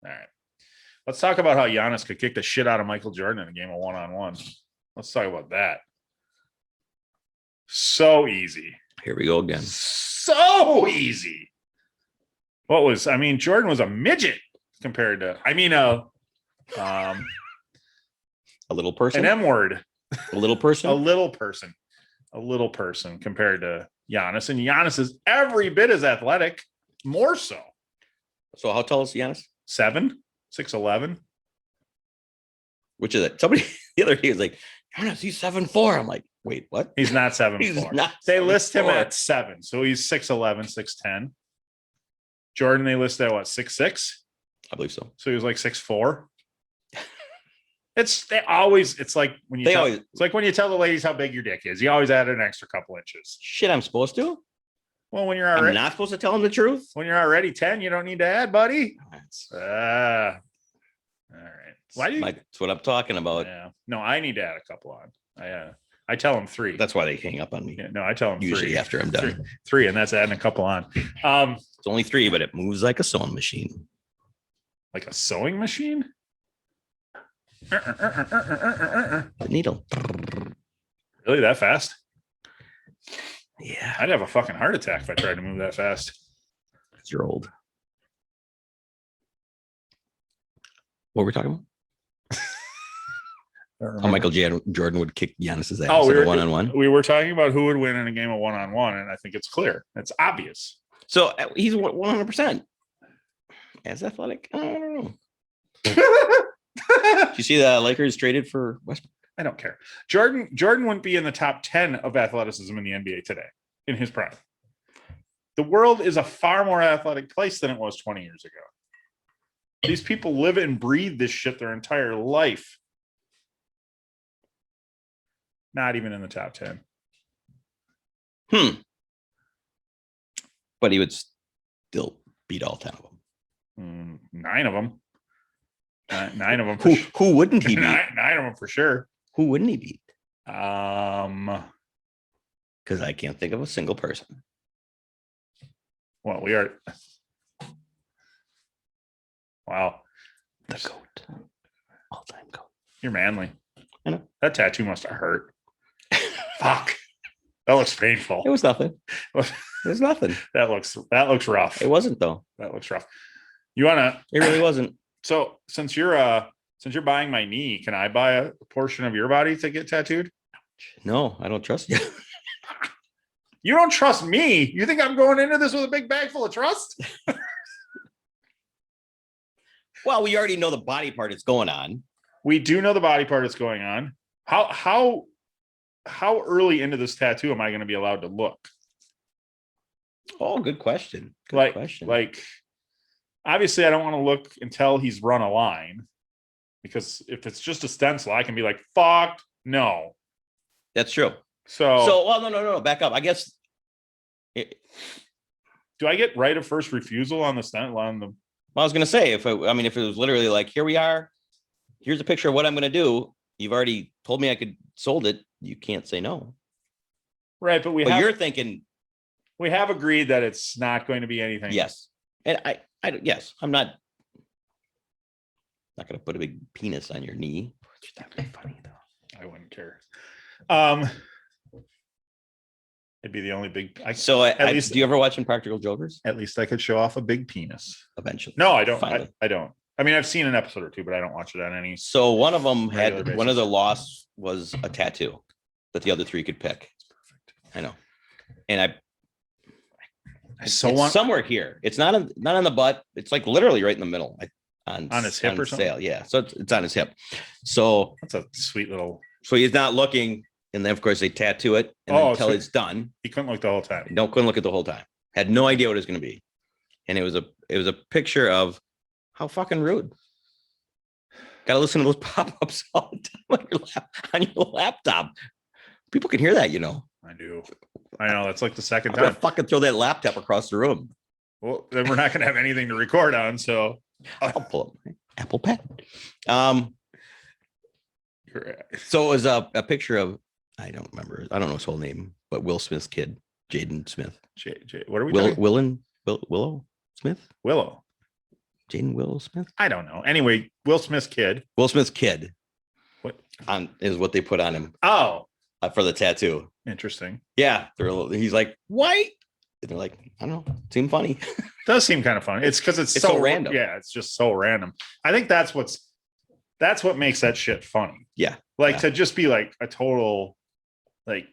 right. Let's talk about how Giannis could kick the shit out of Michael Jordan in a game of one-on-one. Let's talk about that. So easy. Here we go again. So easy. Jordan was a midget compared to, A little person. An M word. A little person. A little person. A little person compared to Giannis. And Giannis is every bit as athletic, more so. So how tall is Giannis? 6'11". Which is it? Somebody the other day was like, Giannis, he's 7'4". I'm like, wait, what? He's not 7'4". He's not They list him 7'4". at 7. So he's 6'11", 6'10". Jordan, they list at what, 6'6"? I believe so. So he was like 6'4". It's like when you it's like when you tell the ladies how big your dick is. You always add an extra couple inches. Shit, I'm supposed to? Well, when you're I'm already not supposed to tell them the truth. when you're already 10, you don't need to add, buddy. All right. That's what I'm talking about. Yeah. No, I need to add a couple on. I tell them 3. That's why they hang up on me. Yeah, no, I tell them Usually 3 after I'm done. 3, and that's adding a couple on. It's only 3, but it moves like a sewing machine. Like a sewing machine? The needle. Really that fast? Yeah. I'd have a fucking heart attack if I tried to move that fast. Because you're old. What were we talking about? How Michael Jordan would kick Giannis's ass in a one-on-one. We were talking about who would win in a game of one-on-one, and I think it's clear. It's obvious. So he's 100%. As athletic? I don't know. Did you see the Lakers traded for Westbrook? I don't care. Jordan wouldn't be in the top 10 of athleticism in the NBA today in his prime. The world is a far more athletic place than it was 20 years ago. These people live and breathe this shit their entire life. Not even in the top 10. But he would still beat all 10 of them. 9 of them. 9 of them. Who wouldn't he beat? 9 of them for sure. Who wouldn't he beat? Because I can't think of a single person. Well, we are. Wow. The GOAT. All-time GOAT. You're manly. I know. That tattoo must have hurt. Fuck. That looks painful. It was nothing. It was nothing. That looks rough. It wasn't though. That looks rough. You wanna? It really wasn't. So since you're buying my knee, can I buy a portion of your body to get tattooed? No, I don't trust you. You don't trust me. You think I'm going into this with a big bag full of trust? Well, we already know the body part is going on. We do know the body part is going on. How early into this tattoo am I going to be allowed to look? Oh, good question. Like, obviously I don't want to look until he's run a line, because if it's just a stencil, I can be like, fuck no. That's true. So well, no, back up. I guess. Do I get right of first refusal on the stencil on the? Well, I was going to say, if it was literally like, here we are, here's a picture of what I'm going to do. You've already told me I could sold it. You can't say no. Right. But you're thinking. We have agreed that it's not going to be anything. Yes. And yes, I'm not going to put a big penis on your knee. That'd be funny though. I wouldn't care. It'd be the only big. At least, do you ever watch Impractical Jokers? At least I could show off a big penis eventually. No, I don't. I don't. I mean, I've seen an episode or two, but I don't watch it on any. So one of them had one of the loss was a tattoo that the other 3 could pick. It's perfect. I know, and it's somewhere here. It's not on the butt. It's like literally right in the middle, on his hip or something. Yeah, so it's on his hip. So that's a sweet little. So he's not looking. And then, of course, they tattoo it until it's done. He couldn't look the whole time. No, couldn't look at the whole time. Had no idea what it was going to be. And it was a picture of how fucking rude. Got to listen to those pop-ups all the time on your laptop. People can hear that, you know. I do. I know. That's like the second time. I'm gonna fucking throw that laptop across the room. Well, then we're not going to have anything to record on. So I'll pull up my Apple Pen. So it was a picture of. I don't remember. I don't know his whole name, but Will Smith's kid, Jaden Smith. What are we talking? Willow Smith? Willow. Jaden Willow Smith? I don't know. Anyway, Will Smith's kid. Will Smith's kid. What is what they put on him? Oh, for the tattoo. Interesting. Yeah, he's like white. And they're like, I don't know. Seemed funny. Does seem kind of funny. It's because it's so random. Yeah, it's just so random. I think that's what's That's what makes that shit funny. Yeah. Like to just be like a total, like,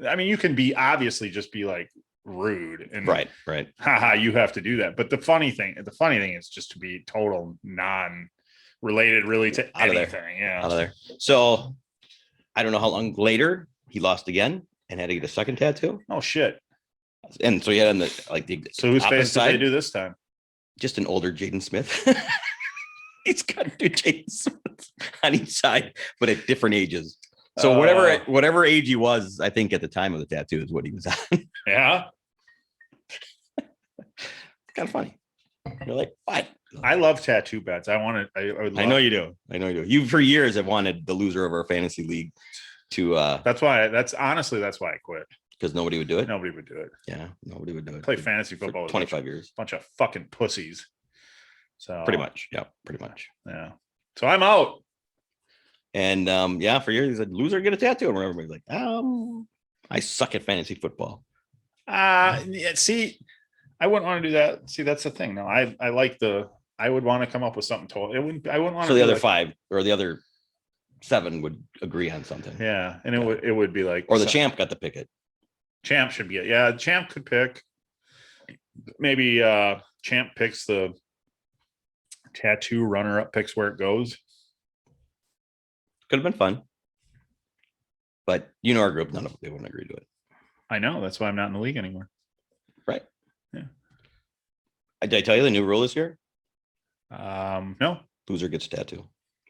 I mean, you can be obviously just be like rude and Right. haha, you have to do that. But the funny thing is just to be total non-related really to Out of anything. there. Yeah. Out of there. So I don't know how long later he lost again and had to get a second tattoo. Oh shit. And so he had on the So whose opposite face did side, they do this time? just an older Jaden Smith. He's got two Jaden Smiths on each side, but at different ages. So whatever age he was, I think at the time of the tattoo is what he was on. Yeah. Kind of funny. You're like, what? I love tattoo bets. I want to. I know you do. You for years have wanted the loser of our fantasy league to. That's why I quit. Because nobody would do it. Nobody would do it. Yeah, nobody would do it. Play fantasy football for 25 years. Bunch of fucking pussies. So pretty much. Yeah, pretty much. Yeah. So I'm out. And for years he said, loser, get a tattoo. And everybody's like, I suck at fantasy football. Yeah, see, I wouldn't want to do that. See, that's the thing. No, I would want to come up with something total. I wouldn't want to. So the other 5 or the other 7 would agree on something. Yeah. And it would be like, or the champ got to pick it. Champ should be it. Yeah. Champ could pick. Maybe champ picks the tattoo, runner up picks where it goes. Could have been fun. But our group, none of them, they wouldn't agree to it. I know. That's why I'm not in the league anymore. Right. Yeah. Did I tell you the new rule this year? No. Loser gets a tattoo.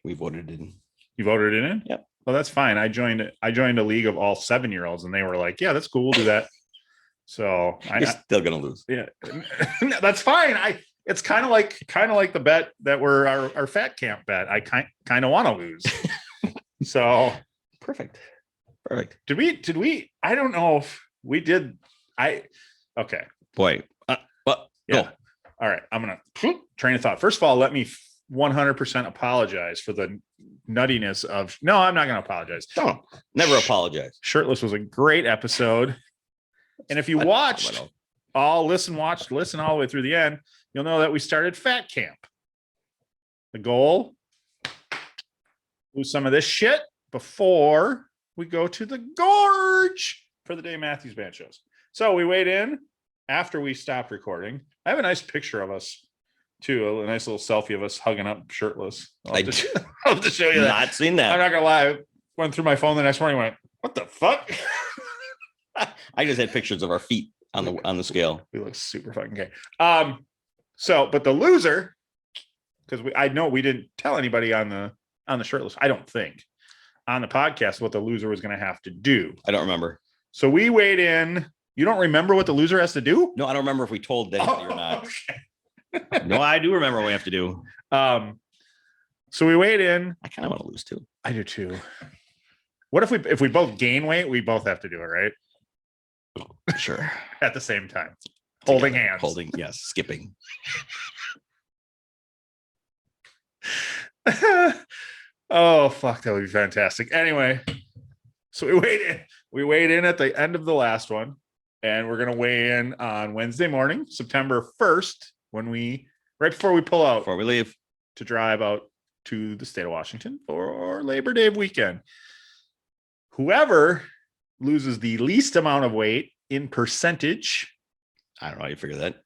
We voted it in. You voted it in? Yep. Well, that's fine. I joined a league of all 7-year-olds, and they were like, "Yeah, that's cool. We'll do that." So You're still gonna lose. Yeah, that's fine. It's kind of like the bet that were our fat camp bet. I kind of want to lose. So perfect. Did we? I don't know if we did. Okay. Boy. Well, yeah. Go. All right. I'm gonna train of thought. First of all, let me 100% apologize for the nuttiness of. No, I'm not going to apologize. No, never apologize. Shirtless was a great episode. And if you watched listen all the way through the end, you'll know that we started Fat Camp. The goal, lose some of this shit before we go to the gorge for the Dave Matthews Band shows. So we weighed in after we stopped recording. I have a nice picture of us too, a nice little selfie of us hugging up shirtless. I'll have to show you that. Not seen that. I'm not gonna lie. I went through my phone the next morning and went, what the fuck? I just had pictures of our feet on the scale. We look super fucking gay. But the loser, because I know we didn't tell anybody on the shirtless, I don't think, on the podcast what the loser was gonna have to do. I don't remember. So we weighed in. You don't remember what the loser has to do? No, I don't remember if we told anybody or not. Okay. No, I do remember what we have to do. So we weighed in. I kind of want to lose too. I do too. What if we both gain weight? We both have to do it, right? Sure. At the same time. Holding hands. Yes, skipping. Oh, fuck. That would be fantastic. Anyway, so we weighed in at the end of the last one, and we're going to weigh in on Wednesday morning, September 1st, right before we pull out. Before we leave. To drive out to the state of Washington for Labor Day weekend. Whoever loses the least amount of weight in percentage. I don't know how you figure that.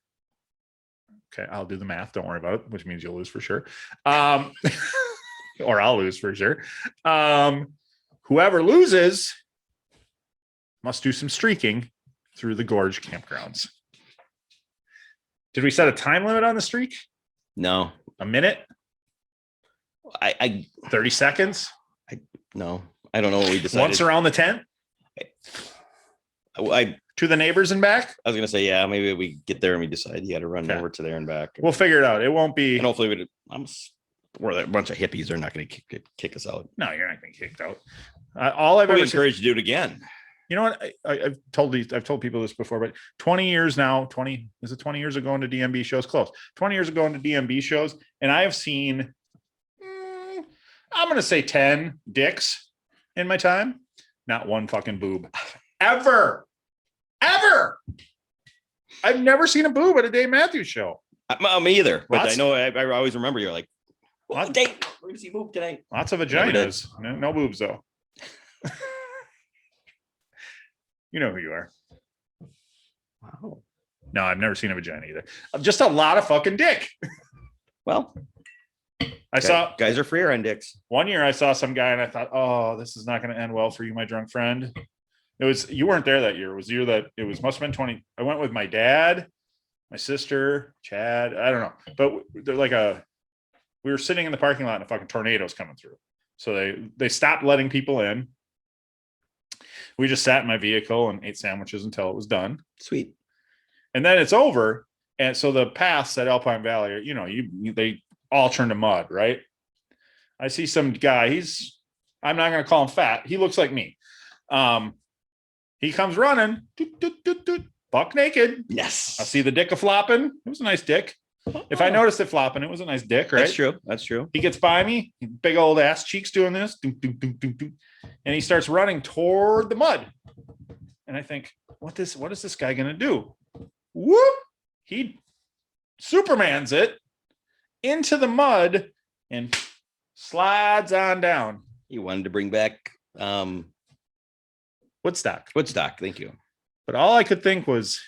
Okay, I'll do the math. Don't worry about it, which means you'll lose for sure. Or I'll lose for sure. Whoever loses must do some streaking through the gorge campgrounds. Did we set a time limit on the streak? No. A minute? I 30 seconds? No. I don't know what we decided. Once around the tent? To the neighbors and back? I was going to say, yeah, maybe we get there and we decide you got to run over to there and back. We'll figure it out. It won't be. And hopefully we're a bunch of hippies. They're not going to kick us out. No, you're not going to get kicked out. All I've ever encouraged to do it again. You know what? I've told people this before, but 20 years now, 20 years ago into DMB shows? Close. 20 years ago into DMB shows. And I have seen, I'm going to say 10 dicks in my time. Not one fucking boob. Ever. I've never seen a boob at a Dave Matthews show. Me either. But Lots? I know I always remember you're like, Oh, dang. We're going to see Moop tonight. Lots of vaginas. No boobs, though. You know who you are. Wow. No, I've never seen a vagina either. Just a lot of fucking dick. Well, guys are freer on dicks. One year I saw some guy and I thought, oh, this is not going to end well for you, my drunk friend. You weren't there that year. It was the year that must have been 20. I went with my dad, my sister, Chad. I don't know. But they're we were sitting in the parking lot and a fucking tornado's coming through. So they stopped letting people in. We just sat in my vehicle and ate sandwiches until it was done. Sweet. And then it's over. And so the paths at Alpine Valley, they all turn to mud, right? I see some guy. I'm not going to call him fat. He looks like me. He comes running, buck naked. Yes. I see the dick flopping. It was a nice dick. If I noticed it flopping, it was a nice dick, right? That's true. He gets by me, big old ass cheeks doing this, and he starts running toward the mud. And I think, what is this guy gonna do? Whoop! He Supermans it into the mud and slides on down. He wanted to bring back Woodstock. Thank you. But all I could think was,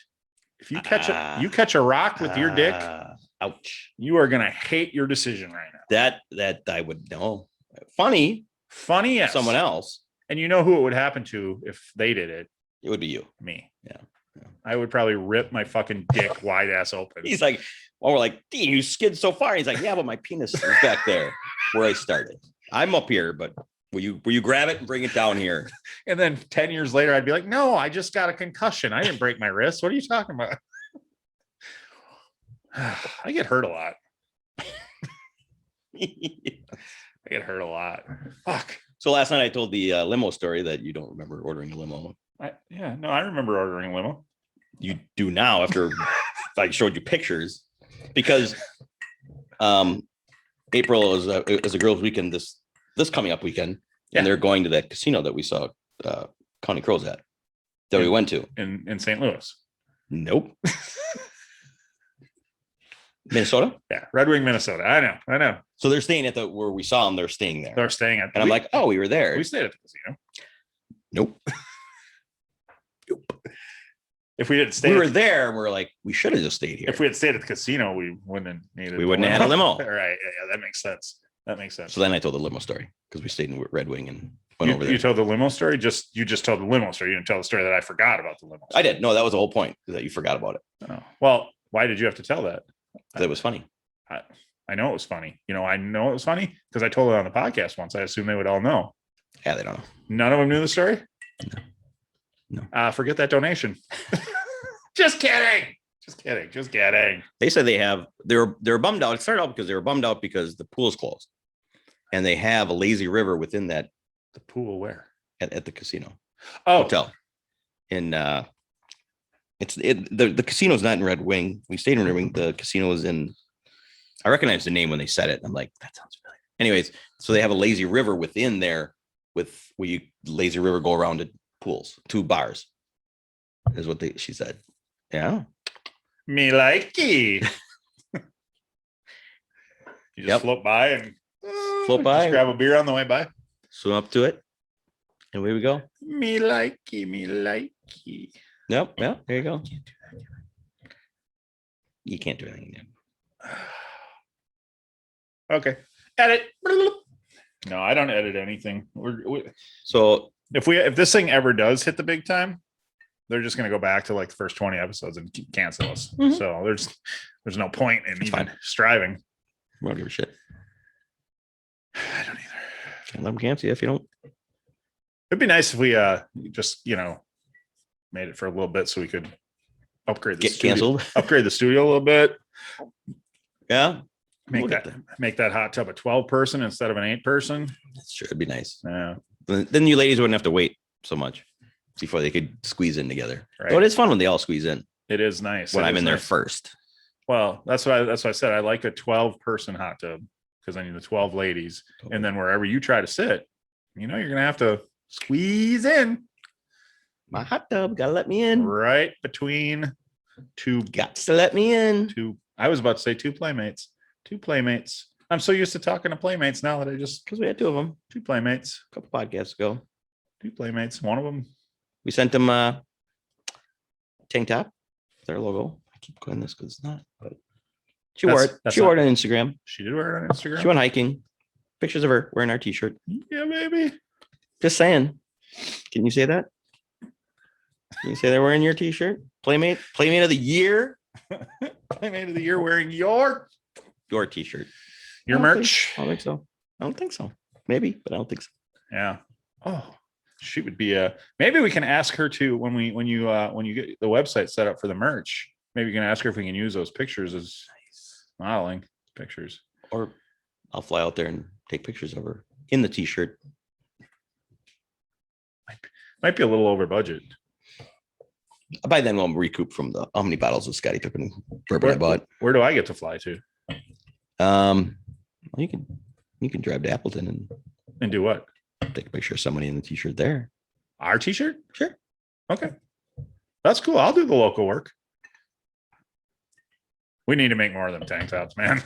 if you catch a rock with your dick, ouch, you are gonna hate your decision right now. That I would know. Funny, Yes. Someone else, and you know who it would happen to if they did it? it would be you. Me. Yeah. I would probably rip my fucking dick wide ass open. He's like, well, we're like, Dean, you skid so far. He's like, yeah, but my penis is back there where I started. I'm up here, but will you grab it and bring it down here? And then 10 years later, I'd be like, no, I just got a concussion. I didn't break my wrist. What are you talking about? I get hurt a lot. I get hurt a lot. Fuck. So last night I told the limo story that you don't remember ordering a limo. I remember ordering a limo. You do now after I showed you pictures, because April is a girls' weekend this coming up weekend, and they're going to that casino that we saw County Crows at that we went to in St. Louis. Nope. Minnesota? Yeah, Red Wing, Minnesota. I know. So they're staying at where we saw them. They're staying there. They're staying at. And I'm like, oh, we were there. We stayed at the casino. Nope. If we didn't stay, we were there. And we're like, we should have just stayed here. If we had stayed at the casino, we wouldn't have needed. We wouldn't have had a limo. Right? Yeah, that makes sense. So then I told the limo story because we stayed in Red Wing and went over there. You told the limo story. You just told the limo story. You didn't tell the story that I forgot about the limo story. I did. No, that was the whole point, that you forgot about it. Oh. Well, why did you have to tell that? That was funny. I know it was funny. I know it was funny because I told it on the podcast once. I assume they would all know. Yeah, they don't know. None of them knew the story? No. Forget that donation. Just kidding. They said they're bummed out. It started out because they were bummed out because the pool's closed. And they have a lazy river within that. The pool where? At the casino. Oh. Hotel. And the casino's not in Red Wing. We stayed in Red Wing. The casino was in, I recognized the name when they said it. I'm like, that sounds familiar. Anyways, so they have a lazy river within there where you lazy river go around to pools, 2 bars is what she said. Yeah. Me likey. You just float by and grab a beer on the way by. Swim up to it. And away we go. Me likey. Yep. Yeah, there you go. You can't do anything again. Okay. Edit. No, I don't edit anything. So if this thing ever does hit the big time, they're just going to go back to like the first 20 episodes and cancel us. Mm-hmm. So there's no point in even striving. I don't give a shit. I don't either. Can't let them cancel you if you don't. It'd be nice if we just made it for a little bit so we could upgrade the studio. Canceled. Upgrade the studio a little bit. Yeah. Make that hot tub a 12-person instead of an 8-person. That's sure. It'd be nice. Yeah. Then you ladies wouldn't have to wait so much before they could squeeze in together. Right. So it is fun when they all squeeze in. It is nice. When I'm in there first. Well, that's why I said I like a 12-person hot tub because I need the 12 ladies. Totally. And then wherever you try to sit, you're going to have to squeeze in. My hot tub, gotta let me in. Right between 2. Got to let me in. 2. I was about to say 2 playmates. 2 playmates. I'm so used to talking to playmates now that I just Because we had 2 of them two playmates. a couple podcasts ago. 2 playmates. One of them. We sent them tank top with our logo. I keep going this because it's not, but she wore it. She wore it on Instagram. She did wear it on Instagram. She went hiking. Pictures of her wearing our t-shirt. Yeah, maybe. Just saying. Can you say that? Can you say they're wearing your t-shirt? Playmate of the year. Playmate of the year wearing your t-shirt. Your merch. I don't think so. I don't think so. Maybe, but I don't think so. Yeah. Oh, she would be maybe we can ask her to when you get the website set up for the merch. Maybe you can ask her if we can use those pictures as modeling pictures. Or I'll fly out there and take pictures of her in the t-shirt. Might be a little over budget. By then we'll recoup from the how many bottles of Scottie Pippen bourbon I bought. Where do I get to fly to? Well, you can drive to Appleton And do what? and take a picture of somebody in the t-shirt there. Our t-shirt? Sure. Okay. That's cool. I'll do the local work. We need to make more of them tank tops, man.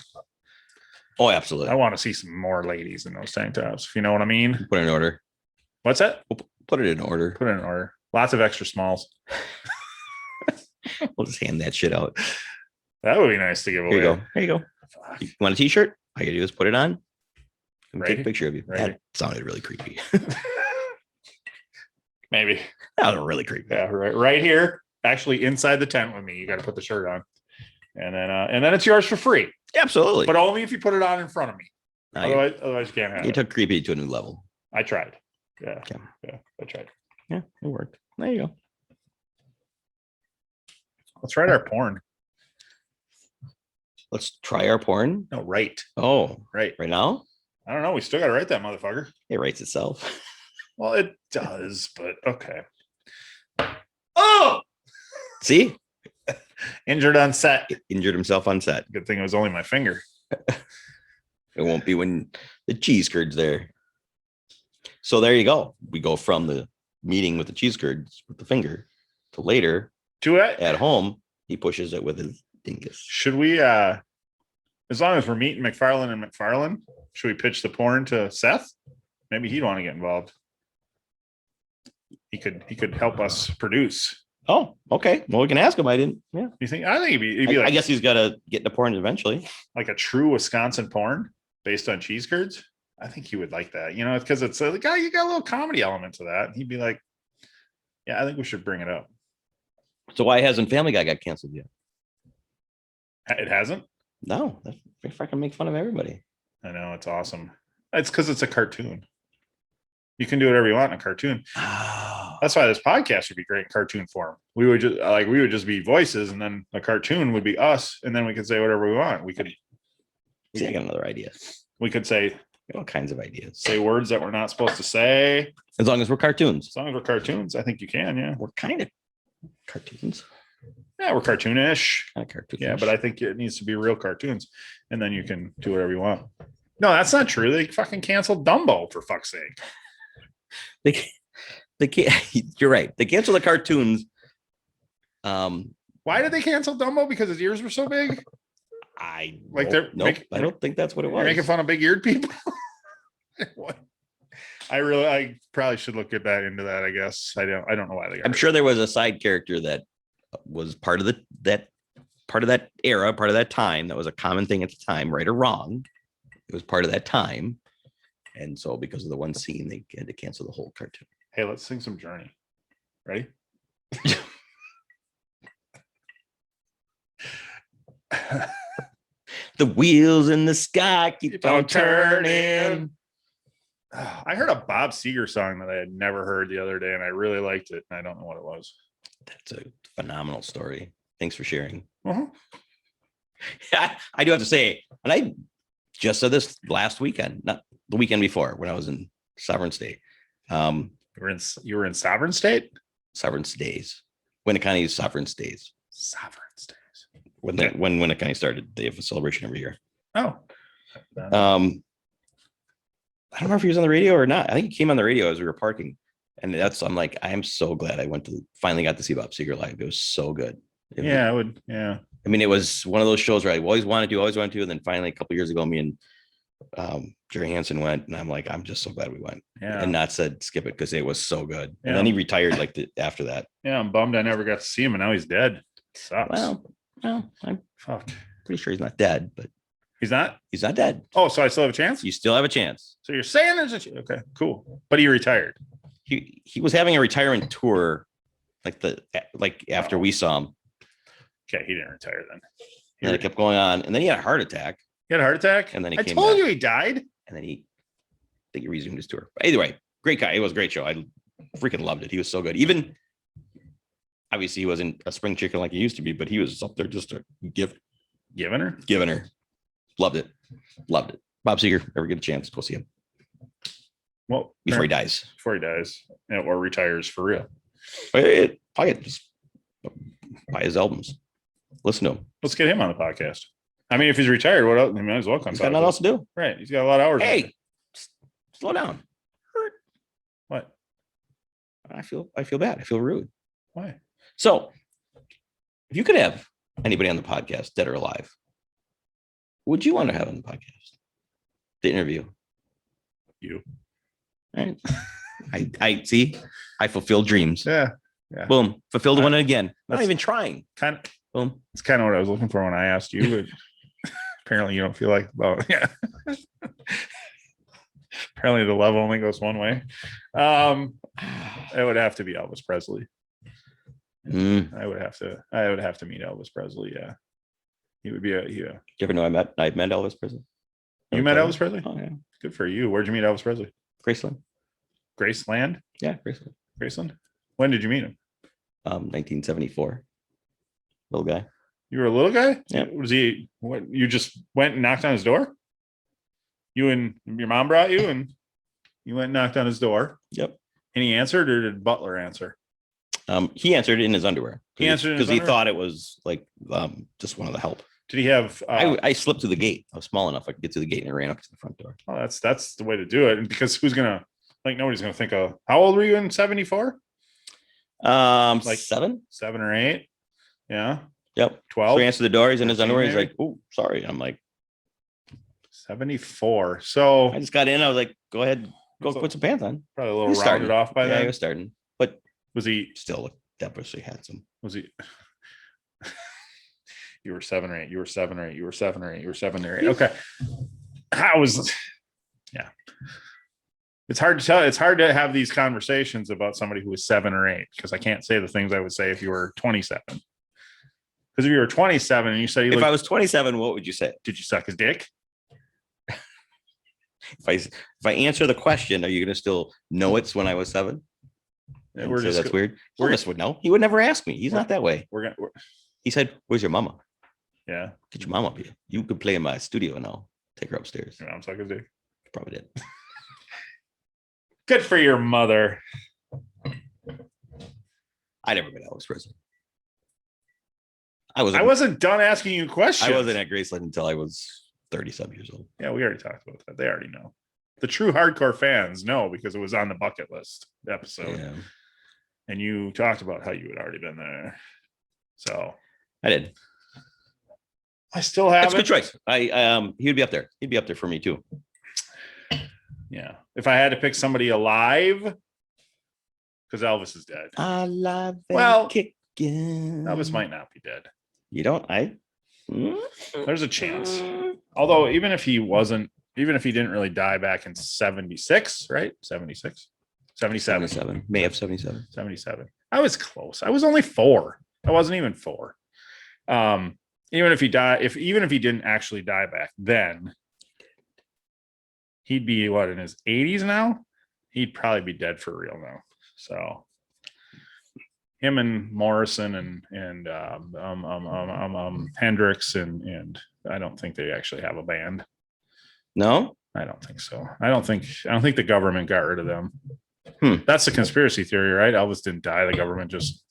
Oh, absolutely. I want to see some more ladies in those tank tops, if you know what I mean. Put it in order. What's that? We'll put it in order. Put it in order. Lots of extra smalls. We'll just hand that shit out. That would be nice to give away. Here you go. Here you go. You want a t-shirt? All you gotta do is put it on. And Right. take a picture of you. Right. That sounded really creepy. Maybe. That was really creepy. Yeah, right here. Actually, inside the tent with me. You got to put the shirt on. And then it's yours for free. Absolutely. But only if you put it on in front of me. No, Otherwise you can't have you it. took creepy to a new level. I tried. Yeah. Okay. Yeah, I tried. Yeah, it worked. There you go. Let's write our porn. Let's try our porn. No, right. Oh, Right. right now? I don't know. We still got to write that motherfucker. It writes itself. Well, it does, but okay. Oh, See? injured on set. Injured himself on set. Good thing it was only my finger. It won't be when the cheese curds there. So there you go. We go from the meeting with the cheese curds with the finger to later To it. at home. He pushes it with his dingus. Should we, as long as we're meeting McFarlane and McFarlane, should we pitch the porn to Seth? Maybe he'd want to get involved. He could help us produce. Oh, okay. Well, we can ask him. I didn't. Yeah. You think? I think he'd be like, I guess he's got to get into porn eventually. like a true Wisconsin porn based on cheese curds. I think he would like that, because it's like, oh, you got a little comedy element to that. He'd be like, yeah, I think we should bring it up. So why hasn't Family Guy got canceled yet? It hasn't. No, they fucking make fun of everybody. I know, it's awesome. It's because it's a cartoon. You can do whatever you want in a cartoon. Oh. That's why this podcast would be great in cartoon form. We would just be voices, and then a cartoon would be us, and then we could say whatever we want. See, I got another idea. We could say All kinds of ideas. say words that we're not supposed to say. As long as we're cartoons. As long as we're cartoons, I think you can. Yeah, We're kind of cartoons. yeah, we're cartoonish. Kind of cartoons. Yeah, but I think it needs to be real cartoons, and then you can do whatever you want. No, that's not true. They fucking canceled Dumbo, for fuck's sake. They can't. You're right. They canceled the cartoons. Why did they cancel Dumbo? Because his ears were so big? I Like they're nope. I don't think that's what it You're was. making fun of big-eared people? What? I probably should look at that into that, I guess. I don't know why they got I'm sure there was a side character that was part of that era, part of that time. That was a common thing at the time, right or wrong. It was part of that time. And so because of the one scene, they had to cancel the whole cartoon. Hey, let's sing some Journey. Ready? The wheels in the sky keep on turning. I heard a Bob Seger song that I had never heard the other day, and I really liked it. And I don't know what it was. That's a phenomenal story. Thanks for sharing. Uh-huh. I do have to say, and I just said this last weekend, not the weekend before, when I was in Sovereign State. You were in Sovereign State? Sovereign Days. Winnicott Sovereign Days. Sovereign States. When Winnicott started, they have a celebration every year. Oh. I don't know if he was on the radio or not. I think he came on the radio as we were parking. And I'm like, I am so glad I finally got to see Bob Seger live. It was so good. I would. Yeah. I mean, it was one of those shows where I always wanted to, and then finally a couple years ago, me and Jerry Hansen went, and I'm like, I'm just so glad we went, Yeah. and not said skip it because it was so good. Yeah. And then he retired after that. Yeah, I'm bummed I never got to see him, and now he's dead. Sucks. Well, I'm Fuck. pretty sure he's not dead, but He's not. he's not dead. Oh, so I still have a chance. You still have a chance. So you're saying there's a okay, cool. But he retired. He was having a retirement tour, like after we saw him. Okay, he didn't retire then. And it kept going on, and then he had a heart attack, He had a heart attack, and then he I came told back. you he died. And then I think he resumed his tour. But either way, great guy. It was a great show. I freaking loved it. He was so good. Even obviously he wasn't a spring chicken like he used to be, but he was up there just Giving her. giving her. Loved it. Bob Seger, ever get a chance, go see him Well, before he dies. Before he dies, or retires for real. Just buy his albums. Listen to him. Let's get him on the podcast. I mean, if he's retired, what else? He might as well come. He's got nothing else to do. Right. He's got a lot of hours. Hey, slow down. What? I feel bad. I feel rude. Why? So, if you could have anybody on the podcast, dead or alive, would you want to have on the podcast? The interview. You. Right. I see. I fulfilled dreams. Yeah. Boom. Fulfilled one again. Not even trying. Kind of. Boom. It's kind of what I was looking for when I asked you, but apparently you don't feel like about. Yeah. Apparently the love only goes one way. It would have to be Elvis Presley. I would have to meet Elvis Presley. Yeah. He would be Did you ever know I met Elvis Presley? You met Elvis Presley? Oh yeah. Good for you. Where'd you meet Elvis Presley? Graceland. Graceland? Yeah, Graceland. Graceland? When did you meet him? 1974. Little guy. You were a little guy? Yeah. Was he what you just went and knocked on his door? You and your mom brought you and you went and knocked on his door. Yep. And he answered, or did Butler answer? He answered in his underwear. He answered in his because he underwear? thought it was like just one of the help. Did he have I slipped through the gate. I was small enough I could get through the gate and I ran up to the front door. oh, that's the way to do it. And because who's gonna nobody's gonna think of how old were you in 74? Like 7 or 8. Yeah. Yep. 12. So he answered the door. He's in his 13 underwear. He's maybe? like, "Oh, sorry." I'm like, 74. So I just got in. I was like, "Go ahead, go So- put some pants on." probably a He little was rounded starting. off by Yeah, then. he was starting, but Was he still looked devilishly handsome. was he you were 7 or 8, you were 7 or 8, you were 7 or 8, you were 7 or 8. Okay. How was yeah. It's hard to tell. It's hard to have these conversations about somebody who was 7 or 8 because I can't say the things I would say if you were 27. Because if you were 27 and you said If I was 27, what would you say? did you suck his dick? If I answer the question, are you going to still know it's when I was 7? Yeah, We're that's weird. we're- Elvis would know. He would never ask me. He's not that way. We're He said, "Where's your mama? yeah. Get your mom up here. You could play in my studio and I'll take her upstairs." Your mom suck his dick. Probably did. Good for your mother. I never met Elvis Presley. I wasn't done asking you questions. I wasn't at Graceland until I was 30-some years old. Yeah, we already talked about that. They already know. The true hardcore fans know because it was on the bucket list episode. Yeah, And you talked about how you had already been there. So I did. I still have That's a it. good choice. He would be up there. He'd be up there for me too. Yeah. If I had to pick somebody alive, because Elvis is dead. Alive. Well, kicking. Elvis might not be dead. You don't. There's a chance. Although even if he didn't really die back in 76, right? 76, 77, 77. May of 77. 77. I was close. I was only 4. I wasn't even 4. Even if he didn't actually die back then, he'd be what, in his 80s now? He'd probably be dead for real now. So him and Morrison and Hendrix and I don't think they actually have a band. No, I don't think so. I don't think the government got rid of them. That's the conspiracy theory, right? Elvis didn't die. The government just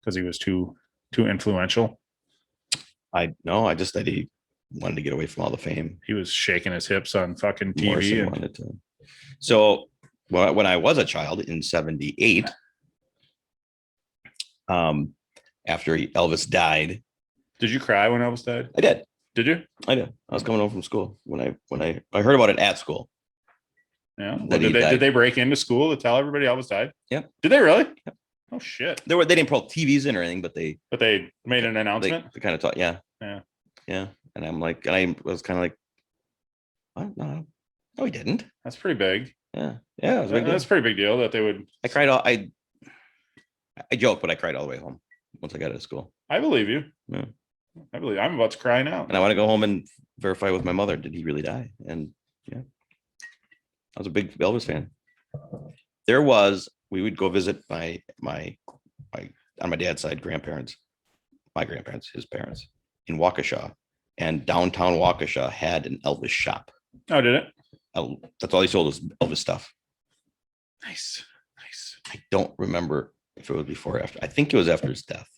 because he was too influential. I just that he wanted to get away from all the fame. He was shaking his hips on fucking TV. Morrison wanted to. So when I was a child in 78, after Elvis died. Did you cry when Elvis died? I did. Did you? I did. I was coming home from school when I heard about it at school. Yeah. Well, did they break into school to tell everybody Elvis died? Yep. Did they really? Yep. Oh shit. They didn't pull TVs in or anything, but they made an announcement. They kind of taught, yeah. Yeah. Yeah. And I'm like, and I was kind of like, what? No, he didn't. That's pretty big. Yeah. Yeah. It was a big deal. That's a pretty big deal that they would. I cried I joke, but I cried all the way home once I got out of school. I believe you. Yeah. I believe I'm about to cry now. And I want to go home and verify with my mother, did he really die? And yeah, I was a big Elvis fan. We would go visit my on my dad's side my grandparents, his parents in Waukesha, and downtown Waukesha had an Elvis shop. Oh, did it? That's all he sold was Elvis stuff. Nice. I don't remember if it was before or after. I think it was after his death.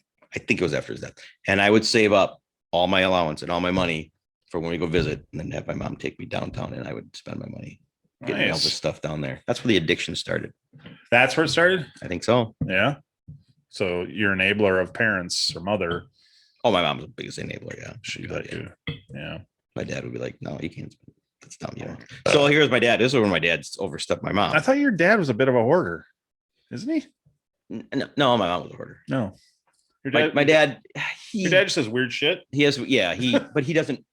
And I would save up all my allowance and all my money for when we go visit, and then have my mom take me downtown, and I would spend my money getting Elvis stuff down there. That's where the addiction started. That's where it started? I think so. Yeah. So you're an enabler of parents or mother. Oh, my mom's the biggest enabler. Yeah. She got you. Yeah. My dad would be like, no, you can't. That's dumb. You know. So here's my dad. This is when my dad's overstepped my mom. I thought your dad was a bit of a hoarder, isn't he? No, my mom was a hoarder. No. Your dad, my dad, your dad just says weird shit. He has, yeah, but he doesn't.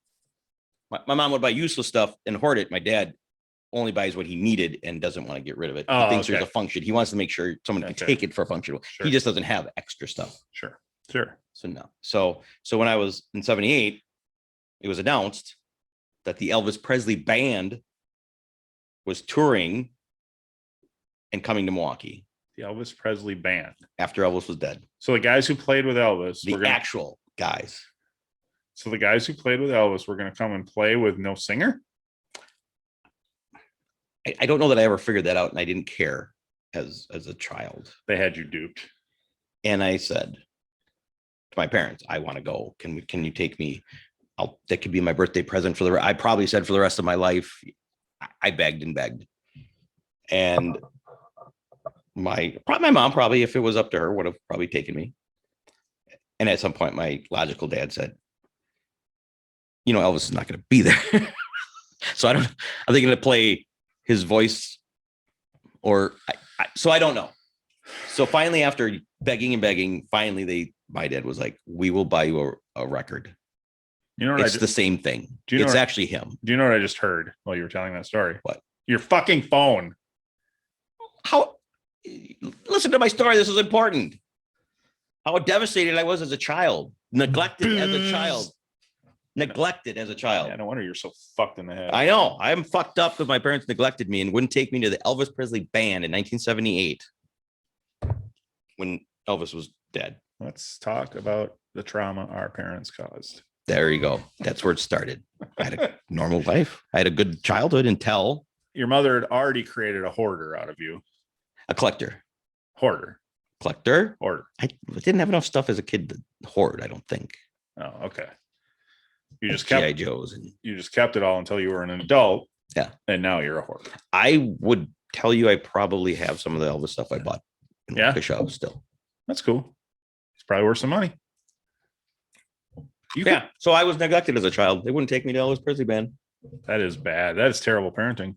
My mom would buy useless stuff and hoard it. My dad only buys what he needed and doesn't want to get rid of it. He thinks there's a function. He wants to make sure someone can take it for a function. Sure. He just doesn't have extra stuff. Sure. So no. So when I was in 78, it was announced that the Elvis Presley band was touring and coming to Milwaukee. The Elvis Presley band. After Elvis was dead. So the guys who played with Elvis. Actual guys. So the guys who played with Elvis were going to come and play with no singer? I don't know that I ever figured that out, and I didn't care as a child. They had you duped. And I said to my parents, I want to go. Can you take me? That could be my birthday present I probably said for the rest of my life. I begged and begged. And my mom probably, if it was up to her, would have probably taken me. And at some point, my logical dad said, Elvis is not going to be there. So are they going to play his voice or so I don't know. So finally, after begging and begging, my dad was like, we will buy you a record. It's the same thing. It's actually him. Do you know what I just heard while you were telling that story? What? Your fucking phone. Listen to my story. This is important. How devastated I was as a child. Neglected as a child. Yeah, no wonder you're so fucked in the head. I know. I'm fucked up because my parents neglected me and wouldn't take me to the Elvis Presley band in 1978 when Elvis was dead. Let's talk about the trauma our parents caused. There you go. That's where it started. I had a normal life. I had a good childhood until your mother had already created a hoarder out of you. A collector. Hoarder. Collector? Hoarder. I didn't have enough stuff as a kid to hoard, I don't think. Oh, okay. You just kept G.I. Joes and you just kept it all until you were an adult. Yeah. And now you're a hoarder. I would tell you I probably have some of the Elvis stuff I bought in the show still. That's cool. It's probably worth some money. So I was neglected as a child. They wouldn't take me to Elvis Presley band. That is bad. That is terrible parenting.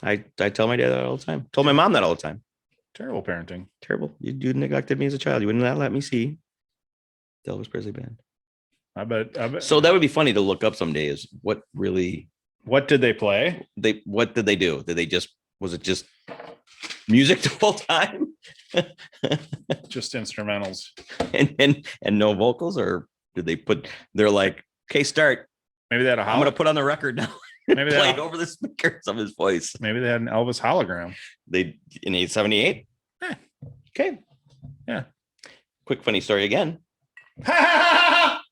I tell my dad that all the time. Told my mom that all the time. Terrible parenting. Terrible. You neglected me as a child. You would not let me see the Elvis Presley band. I bet. So that would be funny to look up someday. Is what did they play? What did they do? Was it just music the whole time? Just instrumentals. And no vocals, or did they they're like, okay, start. Maybe they had I'm gonna put on the record now. Maybe they played over the speakers of his voice. Maybe they had an Elvis hologram. They in 878. Yeah. Okay. Yeah. Quick funny story again.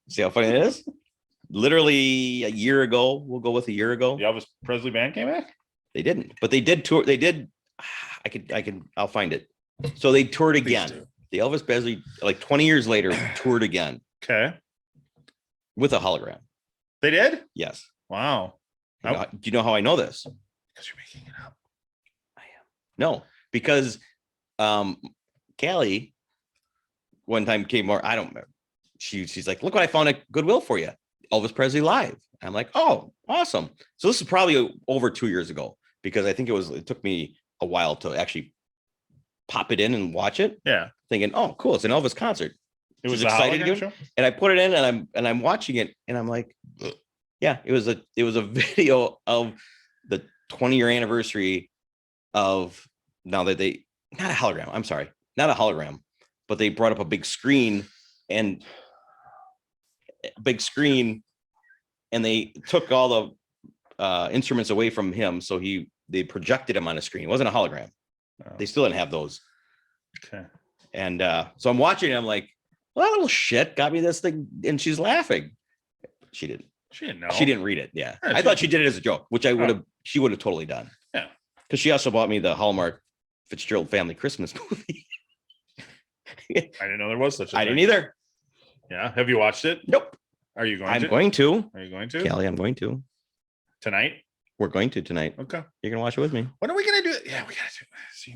See how funny it is? Literally a year ago. We'll go with a year ago. The Elvis Presley band came back? They didn't, but they did tour. They did. I'll find it. So they toured again. The Elvis Presley, like 20 years later, toured again. Okay. With a hologram. They did? Yes. Wow. Do you know how I know this? Because you're making it up. I am. No, because Callie one time came more. I don't remember. She's like, look what I found at Goodwill for you. Elvis Presley live. I'm like, oh, awesome. So this is probably over 2 years ago, because I think it took me a while to actually pop it in and watch it. Yeah. Thinking, oh, cool. It's an Elvis concert. It was excited exciting show. And I put it in and I'm watching it and I'm like, yeah, it was a video of the 20-year anniversary of, now that they, not a hologram. I'm sorry, not a hologram, but they brought up a big screen and they took all the instruments away from him. So they projected him on a screen. It wasn't a hologram. Oh. They still didn't have those. Okay. And so I'm watching it. I'm like, well, that little shit got me this thing. And she's laughing. She didn't know. She didn't read it. Yeah. I thought she did it as a joke, which she would have totally done. Yeah. Because she also bought me the Hallmark Fitzgerald Family Christmas movie. I didn't know there was such a thing. I didn't either. Yeah. Have you watched it? Nope. Are you going I'm to? going to. Are you going to? Kelly, I'm going to. Tonight? We're going to tonight. Okay. You're going to watch it with me. When are we going to do it? Yeah, we got to. See,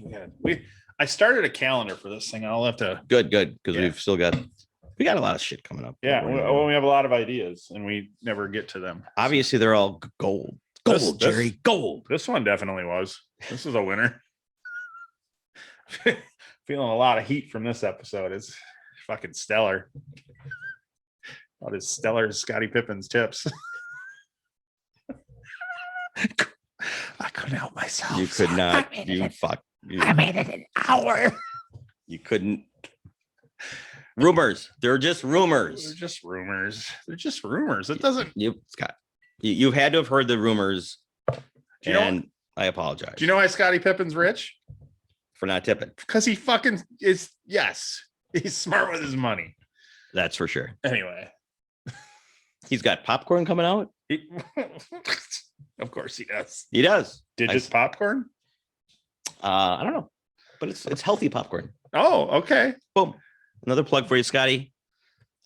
I started a calendar for this thing. I'll have to. Good. Because we've still got a lot of shit coming up. Yeah. We have a lot of ideas and we never get to them. Obviously, they're all gold. Jerry, gold. This one definitely was. This is a winner. Feeling a lot of heat from this episode. It's fucking stellar. About as stellar as Scottie Pippen's tips. I couldn't help myself. You could not. I made it an hour. You couldn't. Rumors. They're just rumors. They're just rumors. It doesn't. Scott. You had to have heard the rumors. And I apologize. Do you know why Scottie Pippen's rich? For not tipping. Because he fucking is. Yes, he's smart with his money. That's for sure. Anyway, he's got popcorn coming out. Of course he does. He does. Digits popcorn? I don't know, but it's healthy popcorn. Oh, okay. Boom. Another plug for you, Scotty.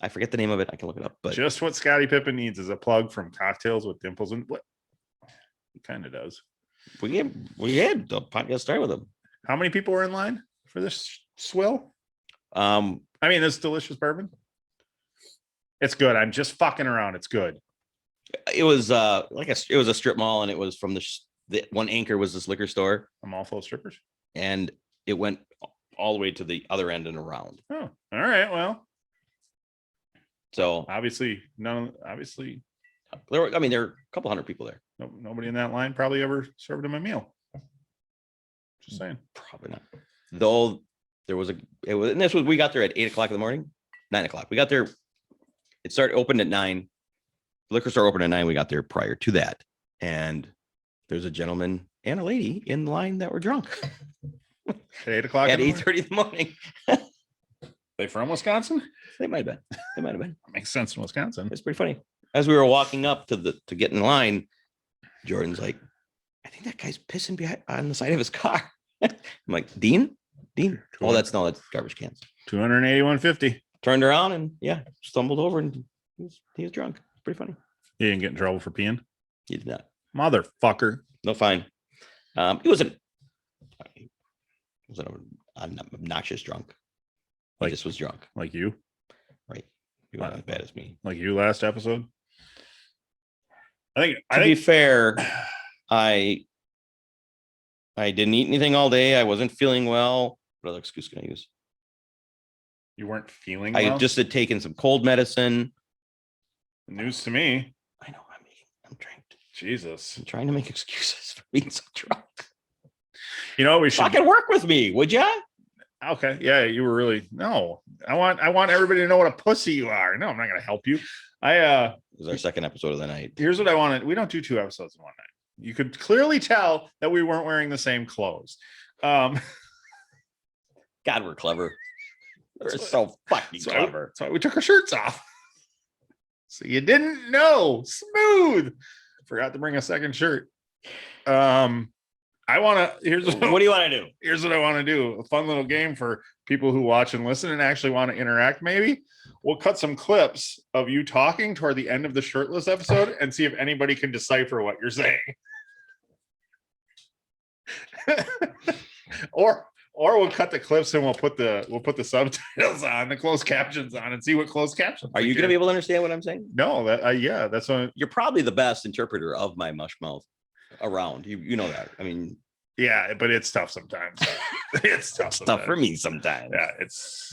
I forget the name of it. I can look it up. But just what Scottie Pippen needs is a plug from Cocktails with Dimples, and what he kind of does. We had the podcast start with him. How many people were in line for this swill? This delicious bourbon. It's good. I'm just fucking around. It's good. It was it was a strip mall, and it was from the one anchor was this liquor store. A mall full of strippers, and it went all the way to the other end and around. Oh, all right. Well, so obviously there were a couple hundred people there. Nobody in that line probably ever served him a meal. Just saying. Probably not. Though we got there at 8 o'clock in the morning, 9 o'clock. We got there. It opened at 9. The liquor store opened at 9. We got there prior to that. And there's a gentleman and a lady in the line that were drunk. At 8 o'clock? At 8:30 in the morning. They from Wisconsin? They might have been. That makes sense in Wisconsin. It's pretty funny. As we were walking up to get in line, Jordan's like, I think that guy's pissing behind on the side of his car. I'm like, Dean? Oh, that's garbage cans. 281.50. Turned around and stumbled over and he was drunk. Pretty funny. He didn't get in trouble for peeing? He did not. Motherfucker. No fine. He wasn't an obnoxious drunk. He just was drunk. Like you? Right. He wasn't as bad as me. Like you last episode? To be fair, I didn't eat anything all day. I wasn't feeling well. What other excuse can I use? You weren't feeling well? I just had taken some cold medicine. News to me. I know. I'm trying to. Jesus. I'm trying to make excuses for being so drunk. You know, we should fucking work with me, would ya? Okay. Yeah, you were really no. I want everybody to know what a pussy you are. No, I'm not gonna help you. It was our second episode of the night. Here's what I wanted. We don't do 2 episodes in one night. You could clearly tell that we weren't wearing the same clothes. God, we're clever. We're so fucking clever. That's why we took our shirts off. So you didn't know. Smooth. Forgot to bring a second shirt. What do you want to do? Here's what I want to do. A fun little game for people who watch and listen and actually want to interact. Maybe we'll cut some clips of you talking toward the end of the shirtless episode and see if anybody can decipher what you're saying. or Or we'll cut the clips and we'll put the subtitles on, the closed captions on, and see what closed captions. Are you going to be able to understand what I'm saying? No, yeah, that's what. You're probably the best interpreter of my mush mouth around. You know that. I mean, yeah, but it's tough sometimes. It's tough. Stuff for me sometimes.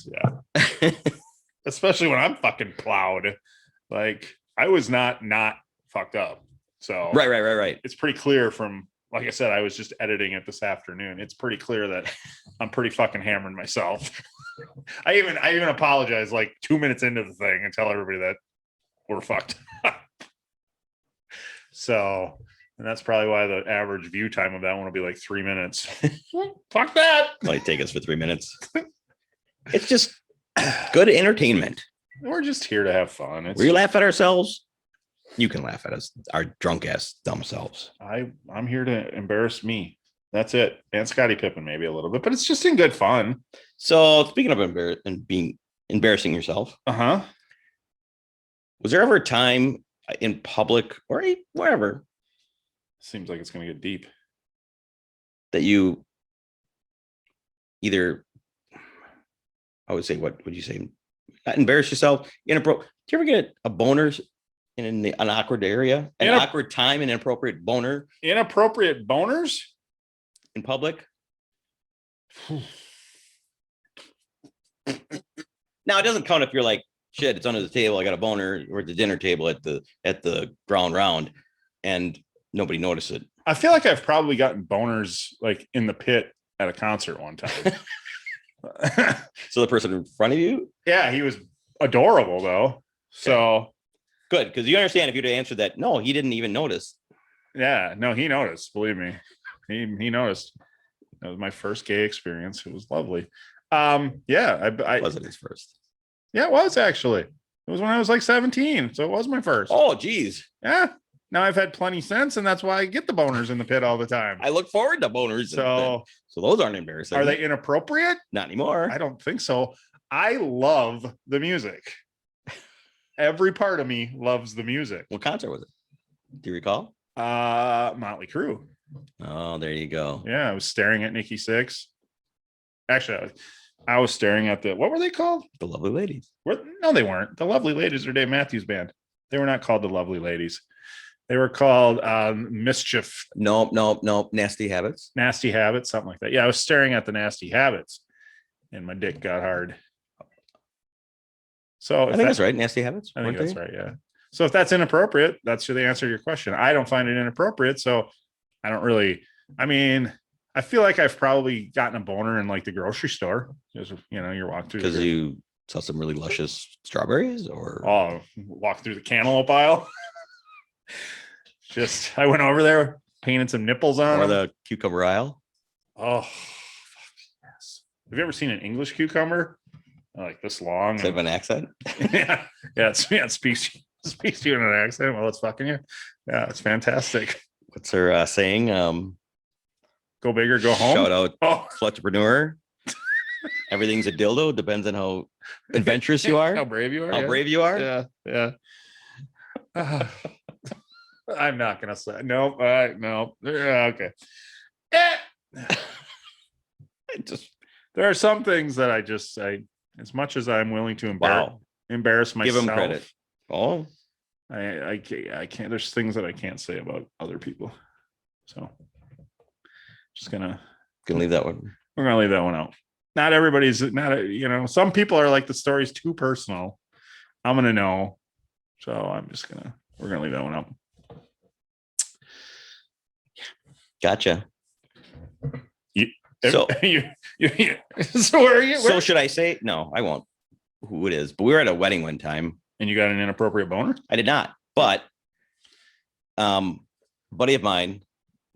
Yeah, especially when I'm fucking plowed. Like I was not fucked up. So Right. It's pretty clear from, like I said, I was just editing it this afternoon. It's pretty clear that I'm pretty fucking hammered myself. I even apologize like 2 minutes into the thing and tell everybody that we're fucked. So, and that's probably why the average view time of that one will be like 3 minutes. Fuck that. Might take us for 3 minutes. It's just good entertainment. We're just here to have fun. We laugh at ourselves. You can laugh at us, our drunk ass dumb selves. I'm here to embarrass me. That's it. And Scottie Pippen maybe a little bit, but it's just in good fun. So speaking of embarrassing yourself, was there ever a time in public or wherever Seems like it's going to get deep that you either, I would say, what would you say? Not embarrass yourself. Do you ever get a boner in an awkward area, awkward time, an inappropriate boner? Inappropriate boners in public? Now it doesn't count if you're like, shit, it's under the table, I got a boner, or at the dinner table at the ground round, and nobody noticed it. I feel like I've probably gotten boners like in the pit at a concert one time. So the person in front of you? Yeah, he was adorable though. So good, because you understand if you'd have answered that, no, he didn't even notice. Yeah, no, he noticed. Believe me, he noticed. That was my first gay experience. It was lovely. Yeah, I wasn't his first. Yeah, it was actually. It was when I was like 17, so it was my first. Oh, geez. Yeah. Now I've had plenty since, and that's why I get the boners in the pit all the time. I look forward to boners. So those aren't embarrassing. Are they inappropriate? Not anymore. I don't think so. I love the music. Every part of me loves the music. What concert was it? Do you recall? Motley Crue. Oh, there you go. Yeah, I was staring at Nikki Sixx. Actually, I was staring at what were they called? The Lovely Ladies. No, they weren't. The Lovely Ladies are Dave Matthews Band. They were not called the Lovely Ladies. They were called Mischief. Nope. Nasty Habits. Nasty Habits, something like that. Yeah, I was staring at the Nasty Habits, and my dick got hard. So I think that's right. Nasty Habits. I think that's right. Yeah. So if that's inappropriate, that's the answer to your question. I don't find it inappropriate, so I don't really. I mean, I feel like I've probably gotten a boner in like the grocery store. Because you're walking through because you saw some really luscious strawberries, or walk through the cantaloupe aisle. I went over there, painted some nipples on, or the cucumber aisle. Oh, yes. Have you ever seen an English cucumber like this long? Instead of an accent? Yeah. It speaks to you in an accent while it's fucking you. Yeah, it's fantastic. What's her saying? Go big or go home. Shout out, Fletcherpreneur. Everything's a dildo. Depends on how adventurous you are. How brave you are. How brave you are. Yeah. I'm not gonna say no. No. Okay. There are some things that I just say. As much as I'm willing to embarrass myself. Give him credit. Oh, I can't. There's things that I can't say about other people. So, just gonna leave that one. We're gonna leave that one out. Not everybody's. Some people are like the story's too personal. I'm gonna know. So we're gonna leave that one out. Gotcha. So where are you? So should I say? No, I won't. Who it is? But we were at a wedding one time, and you got an inappropriate boner. I did not, but buddy of mine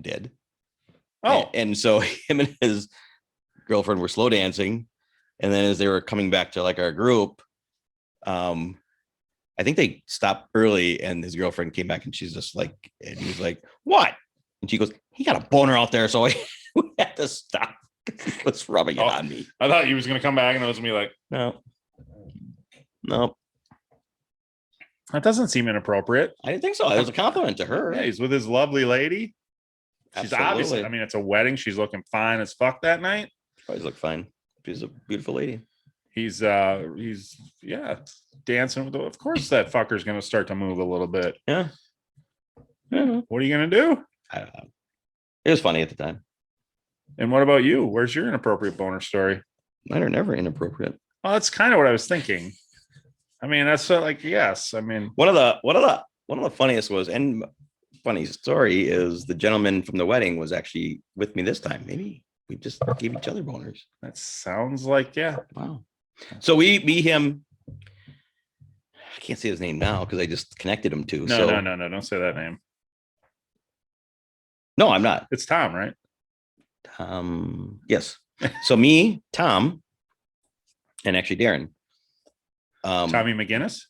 did. Oh, and so him and his girlfriend were slow dancing, and then as they were coming back to like our group, I think they stopped early, and his girlfriend came back, and she's just like, and he was like, "What?" And she goes, "He got a boner out there," so we had to stop. He was rubbing it on me. I thought he was going to come back and it was going to be like, no. That doesn't seem inappropriate. I didn't think so. It was a compliment to her. Yeah, he's with his lovely lady. She's Absolutely. obviously, it's a wedding. She's looking fine as fuck that night. Always look fine. She's a beautiful lady. He's dancing with. Of course, that fucker's gonna start to move a little bit. Yeah. Yeah. What are you gonna do? I don't know. It was funny at the time. And what about you? Where's your inappropriate boner story? Mine are never inappropriate. Well, that's kind of what I was thinking. I mean, that's like, yes. I mean, One of the funniest was, and funny story is, the gentleman from the wedding was actually with me this time. Maybe we just gave each other boners. that sounds like, yeah. Wow. So we meet him. I can't say his name now because I just connected him to. No, don't say that name. No, I'm not. It's Tom, right? Yes. So me, Tom, and actually Darren. Tommy McGinnis.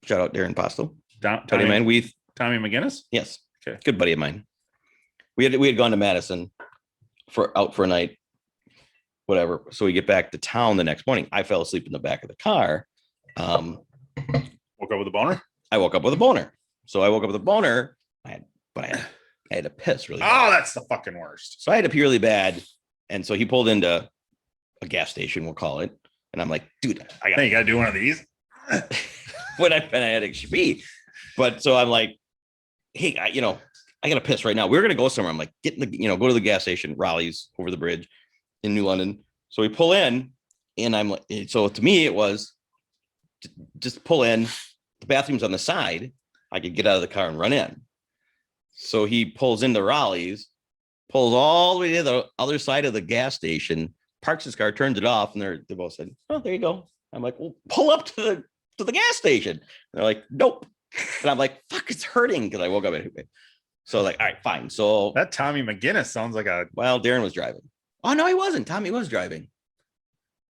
Shout out Darren Postel. Tommy McGinnis. Yes. Okay. Good buddy of mine. We had gone to Madison for a night, whatever. So we get back to town the next morning. I fell asleep in the back of the car. Woke up with a boner. I woke up with a boner. So I woke up with a boner. I had to piss really bad. Oh, that's the fucking worst. So I had to pee really bad. And so he pulled into a gas station, we'll call it. And I'm like, dude, You gotta do one of these. when I had to pee. But so I'm like, hey, I gotta piss right now. We're gonna go somewhere. I'm like, go to the gas station, Raleigh's over the bridge in New London. So we pull in, and I'm like, so to me, it was just pull in. The bathroom's on the side. I could get out of the car and run in. So he pulls into Raleigh's, pulls all the way to the other side of the gas station, parks his car, turns it off, and they both said, "Oh, there you go." I'm like, "Well, pull up to the gas station." And they're like, "Nope." And I'm like, "Fuck, it's hurting," because I woke up anyway. So like, all right, fine. So That Tommy McGinnis sounds like a. well, Darren was driving. Oh no, he wasn't. Tommy was driving.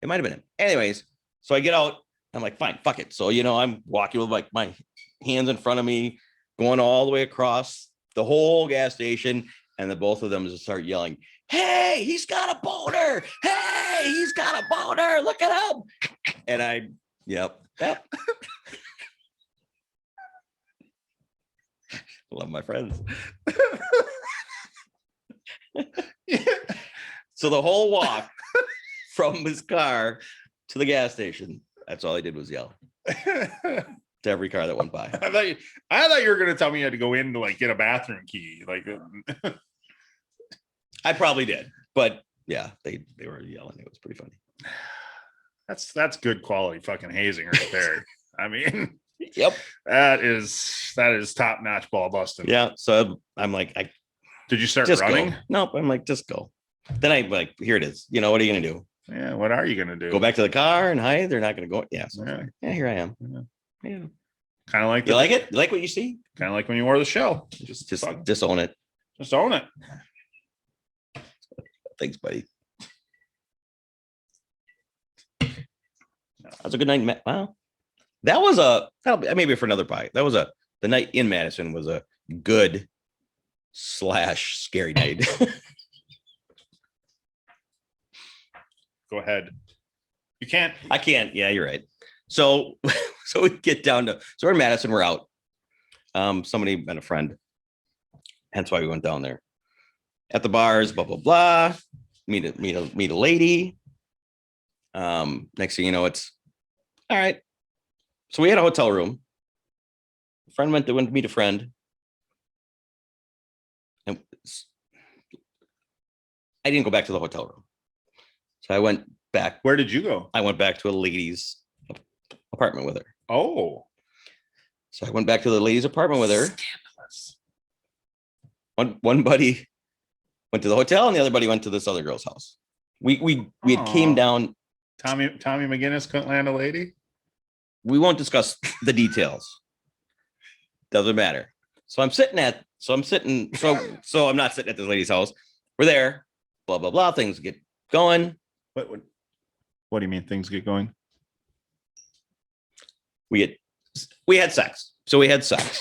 It might have been him. Anyways, so I get out. I'm like, fine, fuck it. So I'm walking with like my hands in front of me, going all the way across the whole gas station, and the both of them just start yelling, "Hey, he's got a boner! Hey, he's got a boner! Look at him!" And yep. Love my friends. So the whole walk from his car to the gas station, that's all I did was yell to every car that went by. I thought you were gonna tell me you had to go in to like get a bathroom key. Like I probably did, but yeah, they were yelling. It was pretty funny. that's good quality fucking hazing right there. I mean, yep, that is top notch ball busting. Yeah. So I'm like, did you start just running? Go. Nope. I'm like, just go. Then I like, here it is. What are you gonna do? Yeah. What are you gonna do? Go back to the car and hide? They're not gonna go. Yeah. So yeah. Here I am. Yeah. Kind of like you like it? You like what you see? Kind of like when you wore the shell. Just own it. Just own it. Thanks, buddy. That was a good night. Wow. That was maybe for another pie. That was the night in Madison was a good / scary night. Go ahead. You can't. I can't. Yeah, you're right. So we get down to, so we're in Madison, we're out. Somebody met a friend. Hence why we went down there. At the bars, blah, blah, blah. Meet a lady. Next thing you know, it's all right. So we had a hotel room. A friend went to meet a friend. And I didn't go back to the hotel room. So I went back. Where did you go? I went back to a lady's apartment with her. Oh. So I went back to the lady's apartment with her. Scandalous. One buddy went to the hotel and the other buddy went to this other girl's house. We had came down. Tommy McGinnis couldn't land a lady. We won't discuss the details. Doesn't matter. So I'm not sitting at this lady's house. We're there, blah, blah, blah. Things get going. What do you mean things get going? We had sex. So we had sex.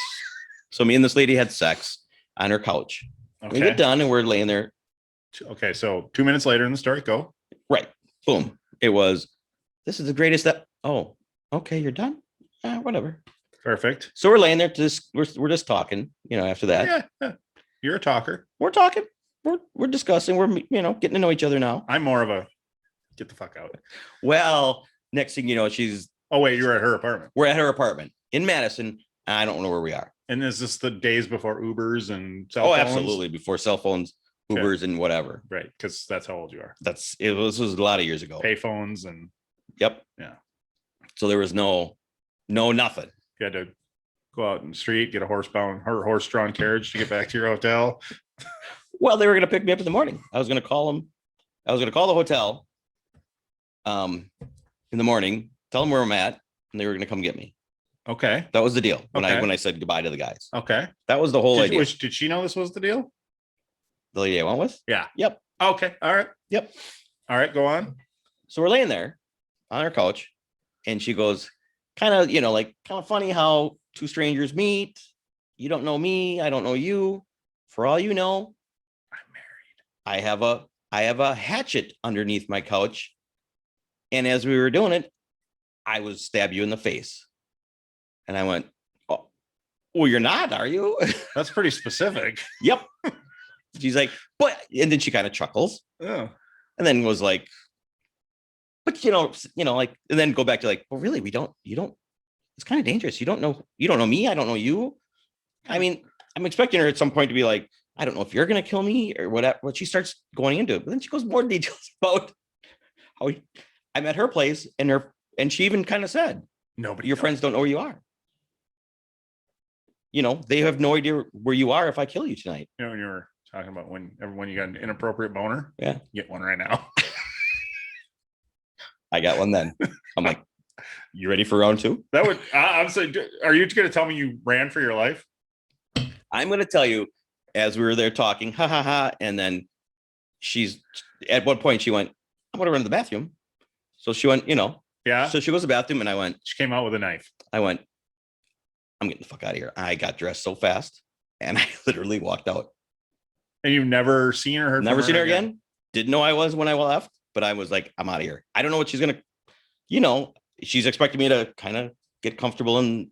So me and this lady had sex on her couch. Okay. We get done and we're laying there. Okay. So 2 minutes later in the story, go. Right. Boom. It was, this is the greatest oh, okay. You're done. Whatever. Perfect. So we're laying there we're just talking, after that. Yeah. You're a talker. We're talking. We're discussing. We're, getting to know each other now. I'm more of a Get the fuck out. Well, next thing you know, Oh, wait, you're at her apartment. we're at her apartment in Madison. And I don't know where we are. And is this the days before Ubers and cell Oh, phones? absolutely. Before cell phones, Ubers, and whatever. Right. Because that's how old you are. This was a lot of years ago. Pay phones and. Yep. Yeah. So there was no nothing. You had to go out in the street, get a horse-drawn carriage to get back to your hotel. Well, they were going to pick me up in the morning. I was going to call them. I was going to call the hotel in the morning, tell them where I'm at, and they were going to come get me. Okay. That was the deal when Okay. I said goodbye to the guys. Okay. That was the whole idea. Did she know this was the deal? The lady I went with? Yeah. Yep. Okay. All right. Yep. All right. Go on. So we're laying there on our couch, and she goes, kind of funny how two strangers meet. You don't know me. I don't know you. For all you know, I'm married. I have a hatchet underneath my couch. And as we were doing it, I would stab you in the face. And I went, oh, well, you're not, are you? That's pretty specific. Yep. She's like, but, and then she kind of chuckles Oh. and then was like, but like, and then go back to like, well, really, you don't, it's kind of dangerous. You don't know me. I don't know you. I mean, I'm expecting her at some point to be like, I don't know if you're going to kill me or whatever. But she starts going into it, but then she goes more details about how I'm at her place and she even kind of said, Nobody. your friends don't know where you are. They have no idea where you are if I kill you tonight. When you were talking about when you got an inappropriate boner. Yeah. Get one right now. I got one then. I'm like, you ready for round two? That would. I'm saying, are you going to tell me you ran for your life? I'm going to tell you, as we were there talking, ha ha ha. And then at one point she went, I'm going to run to the bathroom. So she went, Yeah. So she goes to the bathroom and I went, She came out with a knife. I'm getting the fuck out of here. I got dressed so fast and I literally walked out. And you've never seen her? Never seen her again. Didn't know I was when I left, but I was like, I'm out of here. I don't know what she's going to, she's expecting me to kind of get comfortable and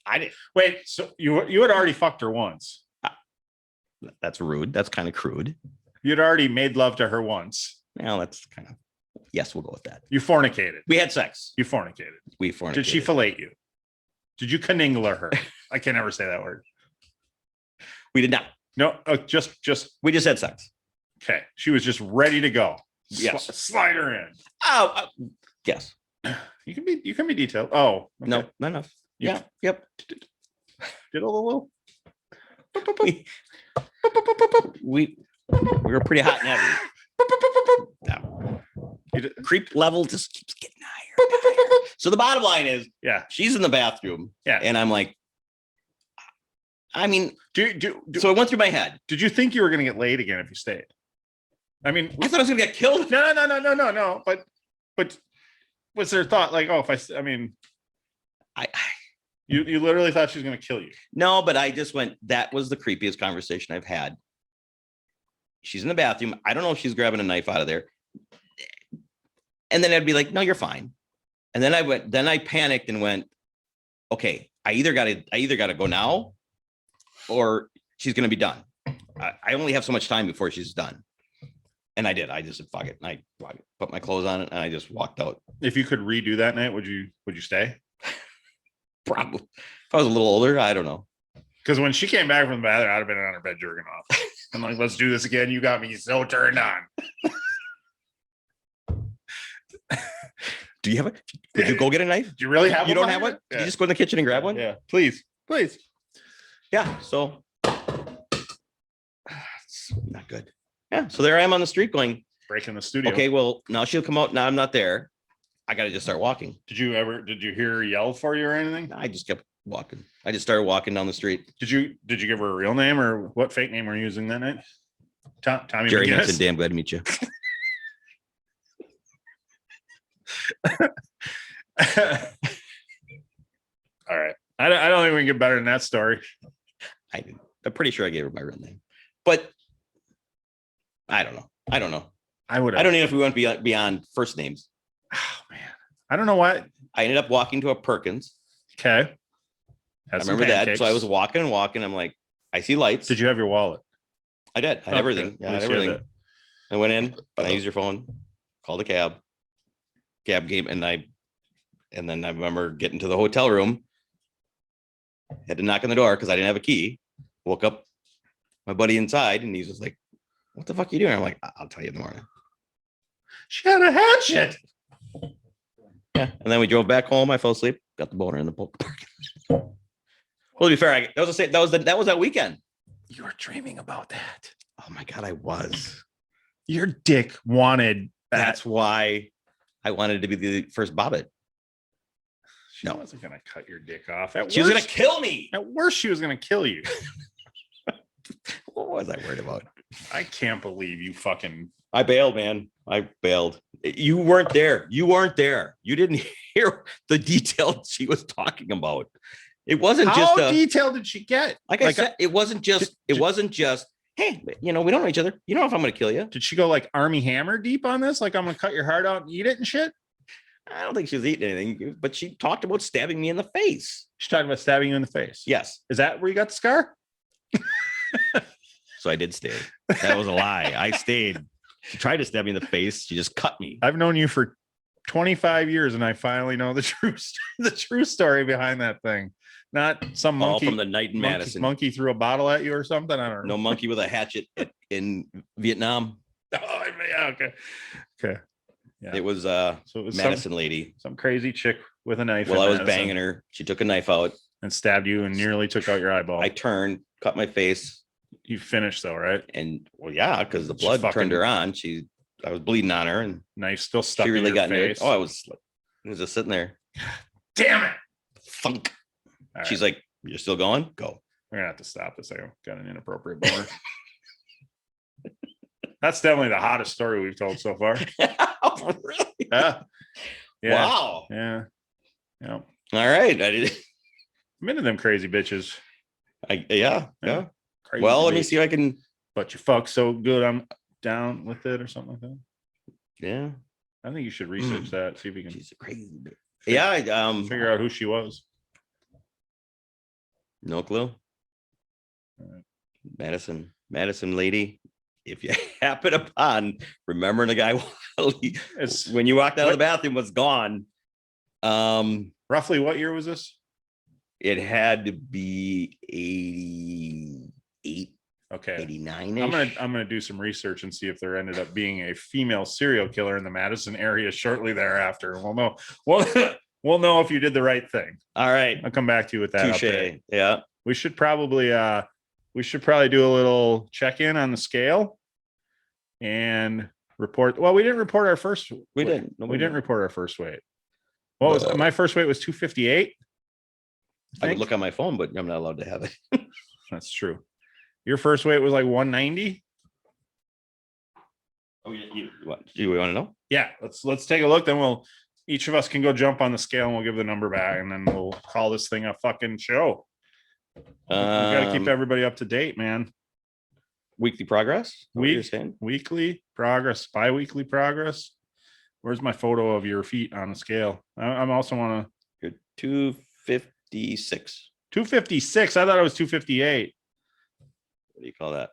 I didn't. Wait, so you had already fucked her once. That's rude. That's kind of crude. You'd already made love to her once. Well, that's kind of, yes, we'll go with that. You fornicated. We had sex. You fornicated. We fornicated. Did she fillet you? Did you canningler her? I can never say that word. We did not. No, We just had sex. okay. She was just ready to go. Yes. Slide her in. Oh, yes. You can be detailed. Oh, okay. No, not enough. You- Yeah. Yep. Did a little. We were pretty hot and heavy. Creep level just keeps getting higher. So the bottom line is, Yeah. she's in the bathroom. Yeah. And I'm like, I mean, Do so it went through my head. did you think you were going to get laid again if you stayed? I mean, I thought I was gonna get killed. no. But was there thought like, oh, you literally thought she was going to kill you? No, but I just went, that was the creepiest conversation I've had. She's in the bathroom. I don't know if she's grabbing a knife out of there. And then I'd be like, no, you're fine. And then I panicked and went, okay, I either gotta go now or she's going to be done. I only have so much time before she's done. And I did. I just said, fuck it. And I put my clothes on and I just walked out. If you could redo that night, would you stay? Probably. If I was a little older, I don't know. Because when she came back from the bathroom, I'd have been on her bed jerking off. I'm like, let's do this again. You got me so turned on. Do you have it? Did you go get a knife? Do you really have You one? don't have one? Did you just go in the kitchen and grab one? Yeah. Please. Yeah. So it's not good. Yeah. So there I am on the street going, Breaking the studio. okay, well, now she'll come out. Now I'm not there. I got to just start walking. Did you hear her yell for you or anything? I just kept walking. I just started walking down the street. Did you give her a real name or what fake name were you using that night? Tommy Jerry McGinnis? Henson, damn glad to meet you. All right. I don't think we can get better than that story. I'm pretty sure I gave her my real name, but I don't know. I don't know. I would. I don't even know if we went beyond first names. Oh man. I don't know what. I ended up walking to a Perkins. Okay. I remember that. So I was walking and walking. I'm like, I see lights. Did you have your wallet? I did. I had everything. Yeah, I had everything. I went in and I used your phone, called a cab, cab game, and then I remember getting to the hotel room, had to knock on the door because I didn't have a key. Woke up my buddy inside, and he's just like, "What the fuck are you doing?" I'm like, "I'll tell you in the morning." She had a hatchet. Yeah, and then we drove back home. I fell asleep. Got the boner in the park. Well, to be fair, that was that weekend. You were dreaming about that. Oh my god, I was. Your dick wanted that. That's why I wanted to be the first Bobbit. She wasn't gonna cut your dick off. She was gonna kill me. At worst, she was gonna kill you. What was I worried about? I can't believe you fucking. I bailed, man. I bailed. You weren't there. You weren't there. You didn't hear the detail she was talking about. It wasn't How just detailed did she get? like I said, it wasn't just, hey, we don't know each other. You know if I'm gonna kill you. Did she go like Army Hammer deep on this? Like I'm gonna cut your heart out and eat it and shit? I don't think she was eating anything, but she talked about stabbing me in the face. She's talking about stabbing you in the face. Yes. Is that where you got the scar? So I did stay. That was a lie. I stayed. She tried to stab me in the face. She just cut me. I've known you for 25 years and I finally know the true story behind that thing. Not some monkey All from the night in Madison. Monkey threw a bottle at you or something. I don't know. No monkey with a hatchet in Vietnam. Oh, yeah, okay. Okay. Yeah. It was So it was Madison lady. some crazy chick with a knife. Well, in I was Madison banging her. She took a knife out. and stabbed you and nearly took out your eyeball. I turned, cut my face, You finished though, right? and well, yeah, because the She blood fucking- turned her on. I was bleeding on her, and Knife still stuck she really in your got into it. face. Oh, it was just sitting there. Damn it! Thunk. All She's right. like, "You're still going? Go." We're gonna have to stop this. I got an inappropriate boner. That's definitely the hottest story we've told so far. Really? Yeah. Yeah. Wow. Yeah. Yeah. All right. I did. I'm into them crazy bitches. Yeah. Crazy Well, let me bitch. see if I can. But you fuck so good, I'm down with it or something like that. Yeah. I think you should research that. See if you can She's a crazy bitch. Yeah. figure out who she was. No clue. All right. Madison lady. If you happen upon remembering the guy while when you walked out of the bathroom was gone. Roughly what year was this? It had to be 88, Okay. 89. I'm gonna do some research and see if there ended up being a female serial killer in the Madison area shortly thereafter. We'll know. We'll know if you did the right thing. All right. I'll come back to you with that. Touche. Update. Yeah. We should probably do a little check-in on the scale and report. Well, we didn't report our first. We didn't. We didn't report our first weight. What was my first weight? Was 258. I would look on my phone, but I'm not allowed to have it. That's true. Your first weight was like 190. Oh, you want to know? Yeah, let's take a look. Then each of us can go jump on the scale and we'll give the number back, and then we'll call this thing a fucking show. We got to keep everybody up to date, man. Weekly progress. Weekly progress, bi-weekly progress. Where's my photo of your feet on the scale? I'm also want to. You're 256. 256. I thought it was 258. What do you call that?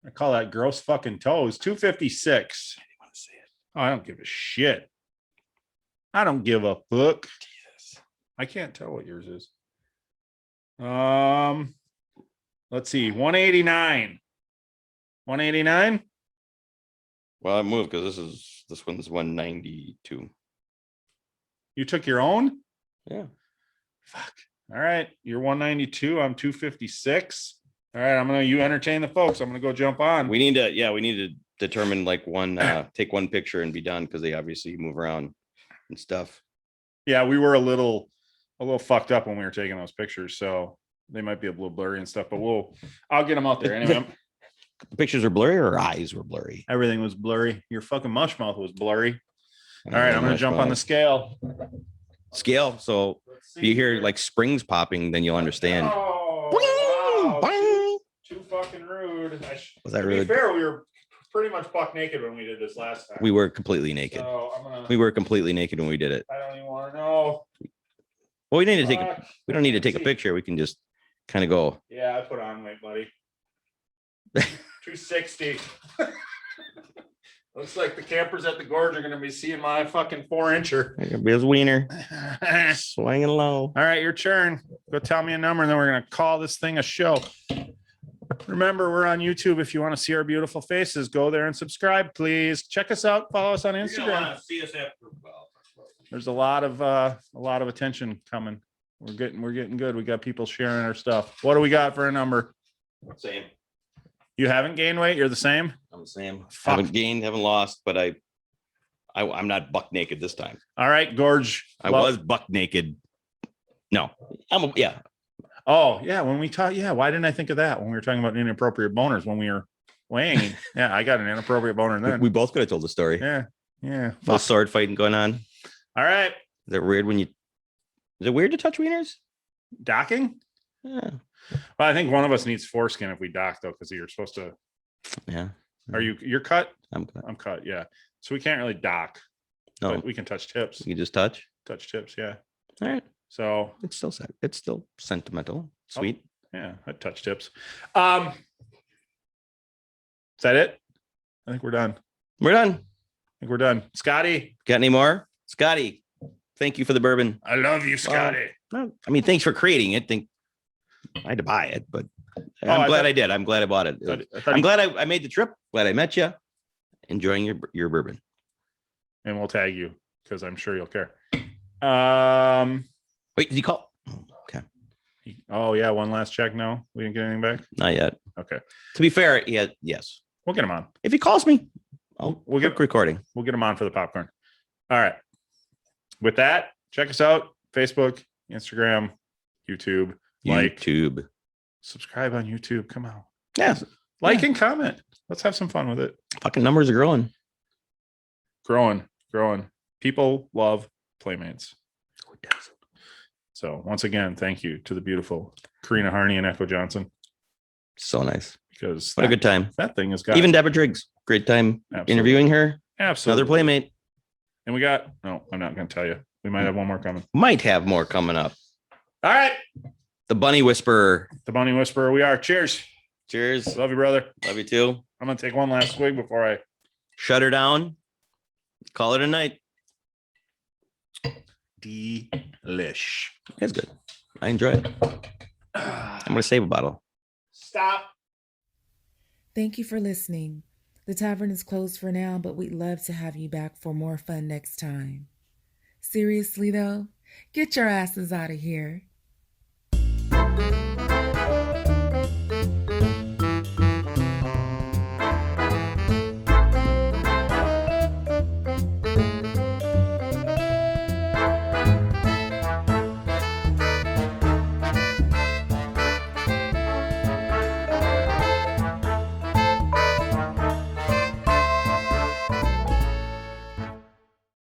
I call that gross fucking toes. 256. I didn't want to say it. Oh, I don't give a shit. I don't give a fuck. Jesus. I can't tell what yours is. Let's see. 189. 189. Well, I moved because this one's 192. You took your own? Yeah. Fuck. All right. You're 192. I'm 256. All right. You entertain the folks. I'm gonna go jump on. We need to determine like one, take one picture and be done, because they obviously move around and stuff. Yeah, we were a little fucked up when we were taking those pictures, so they might be a little blurry and stuff, but I'll get them out there anyway. The pictures are blurry, or eyes were blurry? Everything was blurry. Your fucking mush mouth was blurry. All right, I'm gonna jump on the scale. So if you hear like springs popping, then you'll understand. Oh, wow. Too fucking rude. Was that to rude? be fair, we were pretty much buck naked when we did this last time. We were completely naked. So We were completely naked when we did it. I don't even want to know. Well, we don't need to take a picture. We can just kind of go. Yeah, I put on weight, buddy. 260. Looks like the campers at the gorge are going to be seeing my fucking 4-incher. There gonna be his wiener swinging low. All right, your turn. Go tell me a number, and then we're going to call this thing a show. Remember, we're on YouTube. If you want to see our beautiful faces, go there and subscribe, please. Check us out. Follow us on Instagram. See us after. There's a lot of attention coming. We're getting good. We got people sharing our stuff. What do we got for a number? Same. You haven't gained weight. You're the same. I'm the same. Fuck. Haven't gained, haven't lost, but I'm not buck naked this time. All right, Gorge. I was buck naked. No, yeah. Oh yeah, when we talk, yeah. Why didn't I think of that when we were talking about inappropriate boners when we were weighing? Yeah, I got an inappropriate boner then. We both could have told the story. Yeah. Full sword fighting going on. All right. Is it weird when you? Is it weird to touch wieners? Docking? Yeah. Well, I think one of us needs foreskin if we dock though, because you're supposed to. Yeah. You're cut? I'm cut. I'm cut. Yeah. So we can't really dock. No, But we can touch tips. you just touch. Touch tips. Yeah. All right. So It's still sad. It's still sentimental. Sweet. yeah, I touch tips. Is that it? I think we're done. We're done. Scotty. Got any more? Scotty, thank you for the bourbon. I love you, Scotty. Well, I mean, thanks for creating it. I had to buy it, but I I'm glad I did. I'm glad I bought it. I'm glad I made the trip. Glad I met you. Enjoying your bourbon. And we'll tag you because I'm sure you'll care. Wait, did you call? Okay. Oh yeah, one last check. No, we didn't get anything back. Not yet. Okay. To be fair, yeah, yes. We'll get him on. If he calls me, We'll get recording. We'll get him on for the popcorn. All right. With that, check us out: Facebook, Instagram, YouTube. YouTube. Subscribe on YouTube. Come on. Yeah. Like and comment. Let's have some fun with it. Fucking numbers are growing. Growing. People love Playmates. Who doesn't? So once again, thank you to the beautiful Karina Harney and Echo Johnson. So nice. Because What a good time. that thing has got Even Deborah Driggs. Great time interviewing her. absolutely Another Playmate. And we got no, I'm not going to tell you. We might have one more coming. Might have more coming up. All right. The Bunny Whisperer. The Bunny Whisperer. We are. Cheers. Cheers. Love you, brother. Love you too. I'm going to take one last swig before I Shut her down. Call it a night. delish. It's good. I enjoy it. I'm going to save a bottle. Stop. Thank you for listening. The tavern is closed for now, but we'd love to have you back for more fun next time. Seriously though, get your asses out of here.